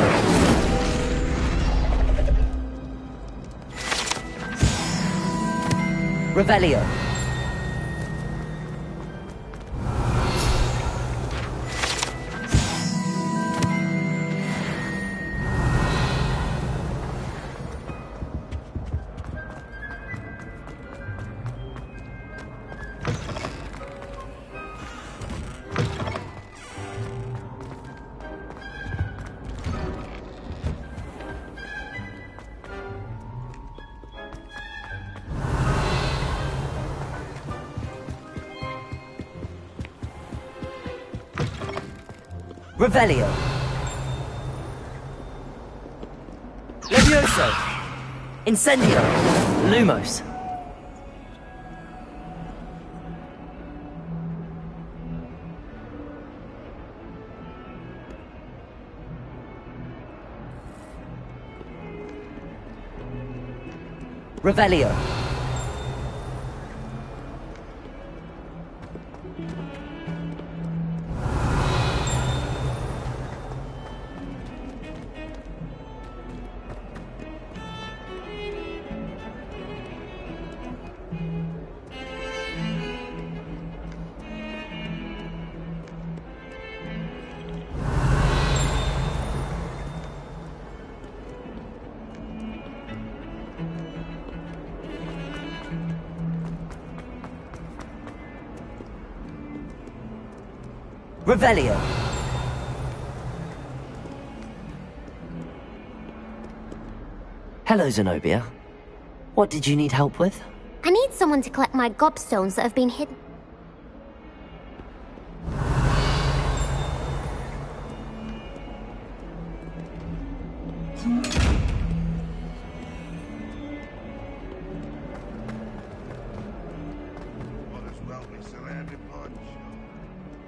Revelio! Revelio! Levioso! Incendio! Lumos! Revelio! Revelio! Hello, Zenobia. What did you need help with? I need someone to collect my gobstones that have been hidden.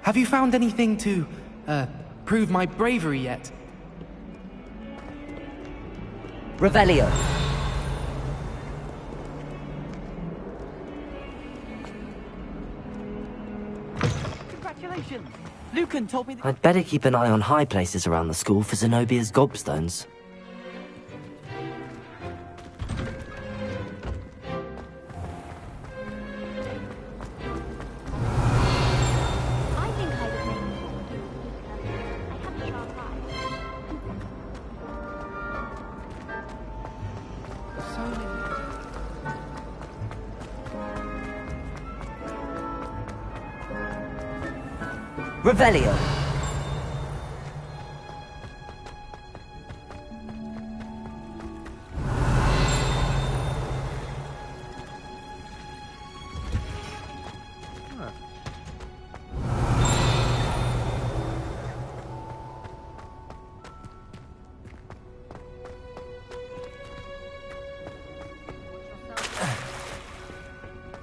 Have you found anything to, prove my bravery yet? Revelio. Congratulations! Lucan told me that... I'd better keep an eye on high places around the school for Zenobia's gobstones. Revelio.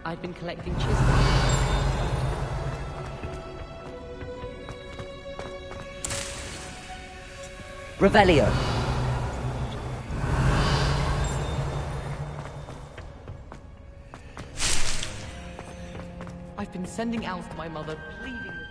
I've been collecting chisels. Revelio. I've been sending owls to my mother, pleading with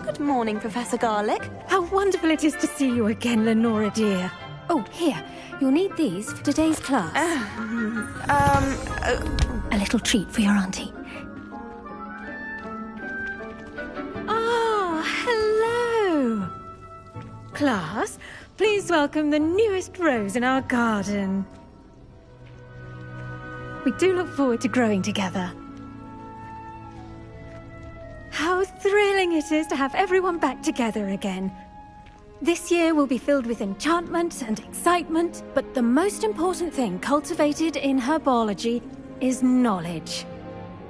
Good morning, Professor Garlick. How wonderful it is to see you again, Lenora dear. Oh, here. You'll need these for today's class. A little treat for your auntie. Class, please welcome the newest rose in our garden. We do look forward to growing together. How thrilling it is to have everyone back together again. This year will be filled with enchantment and excitement, but the most important thing cultivated in herbology is knowledge.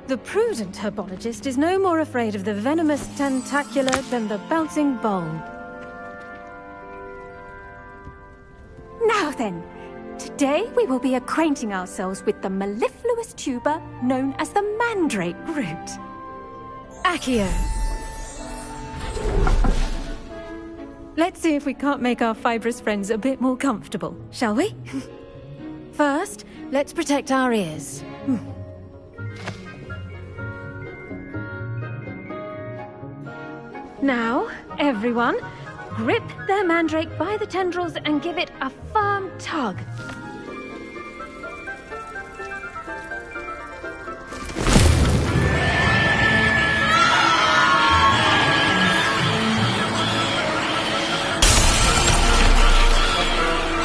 The prudent herbologist is no more afraid of the venomous tentacula than the bouncing bulb. Now then, today we will be acquainting ourselves with the mellifluous tuber known as the mandrake root. Accio. Let's see if we can't make our fibrous friends a bit more comfortable, shall we? First, let's protect our ears. Now, everyone, grip their mandrake by the tendrils and give it a firm tug.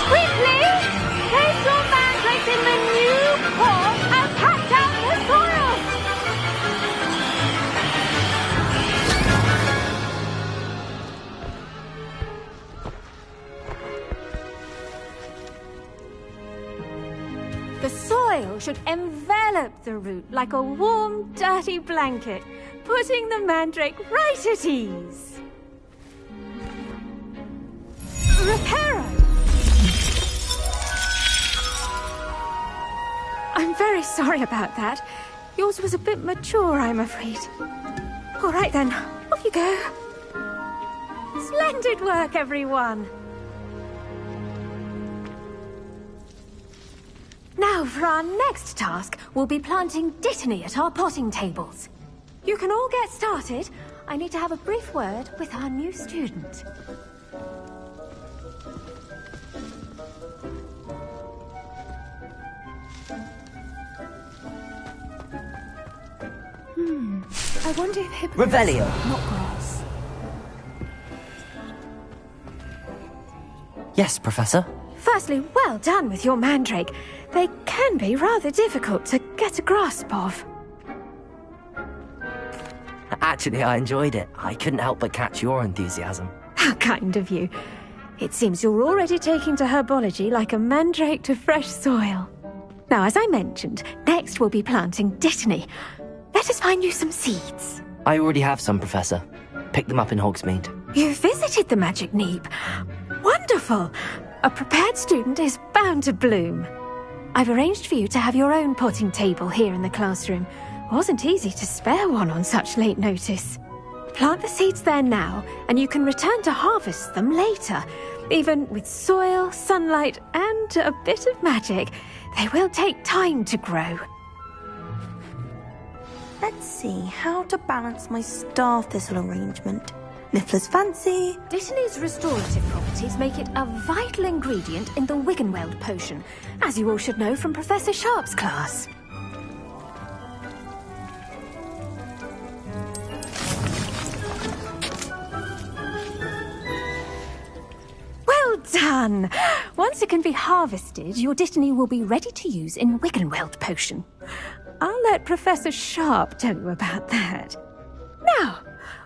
Quickly! Place your mandrakes in the new pot and pack down the soil! The soil should envelop the root like a warm, dirty blanket, putting the mandrake right at ease. Reparo! I'm very sorry about that. Yours was a bit mature, I'm afraid. All right then, off you go. Splendid work, everyone. Now, for our next task, we'll be planting Dittany at our potting tables. You can all get started. I need to have a brief word with our new student. I wonder if hippogriffs... Revelio. Not grass. Yes, Professor? Firstly, well done with your mandrake. They can be rather difficult to get a grasp of. Actually, I enjoyed it. I couldn't help but catch your enthusiasm. How kind of you. It seems you're already taking to herbology like a mandrake to fresh soil. Now, as I mentioned, next we'll be planting Dittany. Let us find you some seeds. I already have some, Professor. Picked them up in Hogsmeade. You visited the Magic Neep. Wonderful! A prepared student is bound to bloom. I've arranged for you to have your own potting table here in the classroom. Wasn't easy to spare one on such late notice. Plant the seeds there now, and you can return to harvest them later. Even with soil, sunlight, and a bit of magic, they will take time to grow. Let's see how to balance my star thistle arrangement. Niffler's fancy. Dittany's restorative properties make it a vital ingredient in the Wiggenweld potion, as you all should know from Professor Sharp's class. Well done! Once it can be harvested, your Dittany will be ready to use in Wiggenweld potion. I'll let Professor Sharp tell you about that. Now,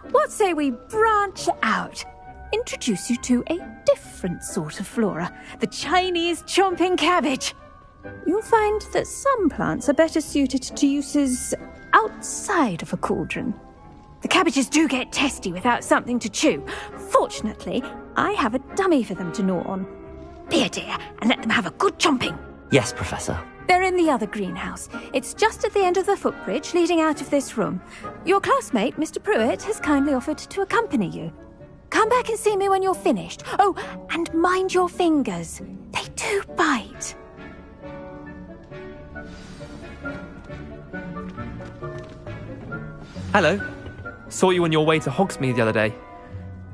what say we branch out? Introduce you to a different sort of flora, the Chinese chomping cabbage. You'll find that some plants are better suited to uses outside of a cauldron. The cabbages do get testy without something to chew. Fortunately, I have a dummy for them to gnaw on. Be a dear and let them have a good chomping. Yes, Professor. They're in the other greenhouse. It's just at the end of the footbridge leading out of this room. Your classmate, Mr. Pruitt, has kindly offered to accompany you. Come back and see me when you're finished. Oh, and mind your fingers. They do bite. Hello. Saw you on your way to Hogsmeade the other day.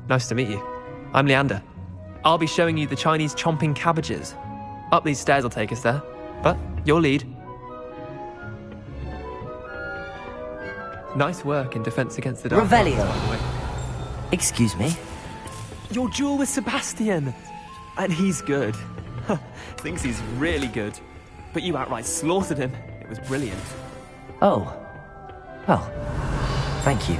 Nice to meet you. I'm Leander. I'll be showing you the Chinese chomping cabbages. Up these stairs will take us there. But your lead. Nice work in defense against the dark. Revelio. By the way. Excuse me. Your duel with Sebastian! And he's good. Thinks he's really good. But you outright slaughtered him. It was brilliant. Oh. Well, thank you.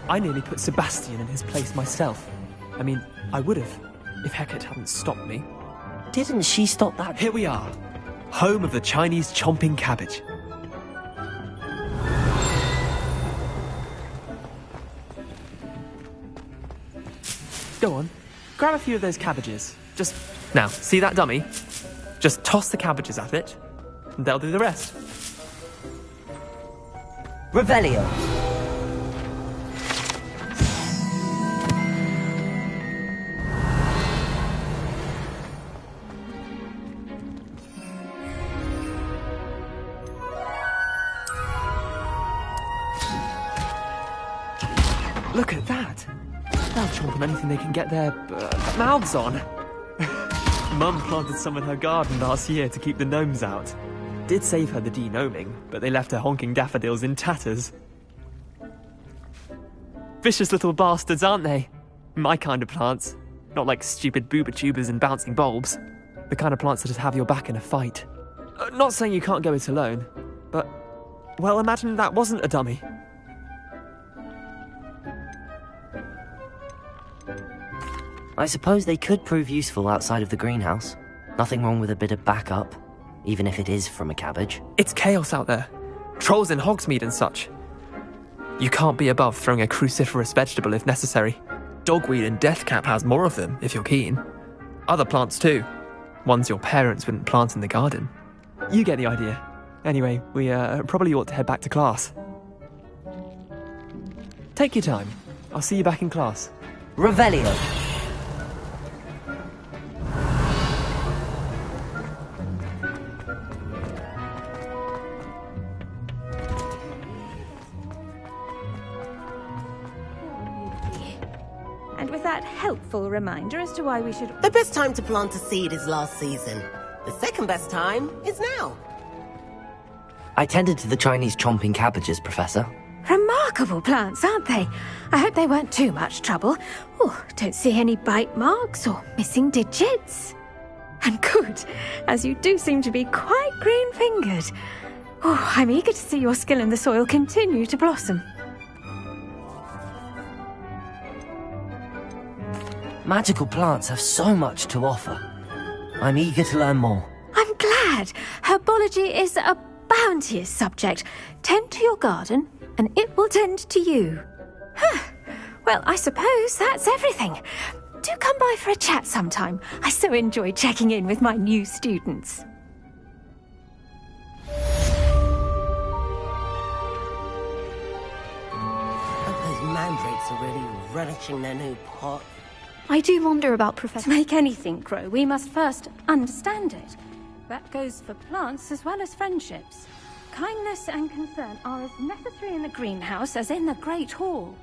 I nearly put Sebastian in his place myself. I mean, I would have, if Hecate hadn't stopped me. Didn't she stop that? Here we are. Home of the Chinese chomping cabbage. Go on, grab a few of those cabbages. Just, now, see that dummy? Just toss the cabbages at it, and they'll do the rest. Revelio. Look at that. They'll chomp on anything they can get their mouths on. Mum planted some in her garden last year to keep the gnomes out. Did save her the de-gnoming, but they left her honking daffodils in tatters. Vicious little bastards, aren't they? My kind of plants. Not like stupid booba tubers and bouncing bulbs. The kind of plants that'd have your back in a fight. Not saying you can't go it alone, but... well, imagine that wasn't a dummy. I suppose they could prove useful outside of the greenhouse. Nothing wrong with a bit of backup, even if it is from a cabbage. It's chaos out there. Trolls in Hogsmeade and such. You can't be above throwing a cruciferous vegetable if necessary. Dogweed and deathcap has more of them, if you're keen. Other plants too. Ones your parents wouldn't plant in the garden. You get the idea. Anyway, we probably ought to head back to class. Take your time. I'll see you back in class. Revelio. And with that helpful reminder as to why we should... The best time to plant a seed is last season. The second best time is now. I tended to the Chinese chomping cabbages, Professor. Remarkable plants, aren't they? I hope they weren't too much trouble. Oh, don't see any bite marks or missing digits. And good, as you do seem to be quite green-fingered. Oh, I'm eager to see your skill in the soil continue to blossom. Magical plants have so much to offer. I'm eager to learn more. I'm glad. Herbology is a bounteous subject. Tend to your garden, and it will tend to you. Well, I suppose that's everything. Do come by for a chat sometime. I so enjoy checking in with my new students. Those mandrakes are really relishing their new pot. I do wonder about Professor... To make anything grow, we must first understand it. That goes for plants as well as friendships. Kindness and concern are as necessary in the greenhouse as in the Great Hall.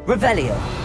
Revelio.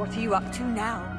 What are you up to now?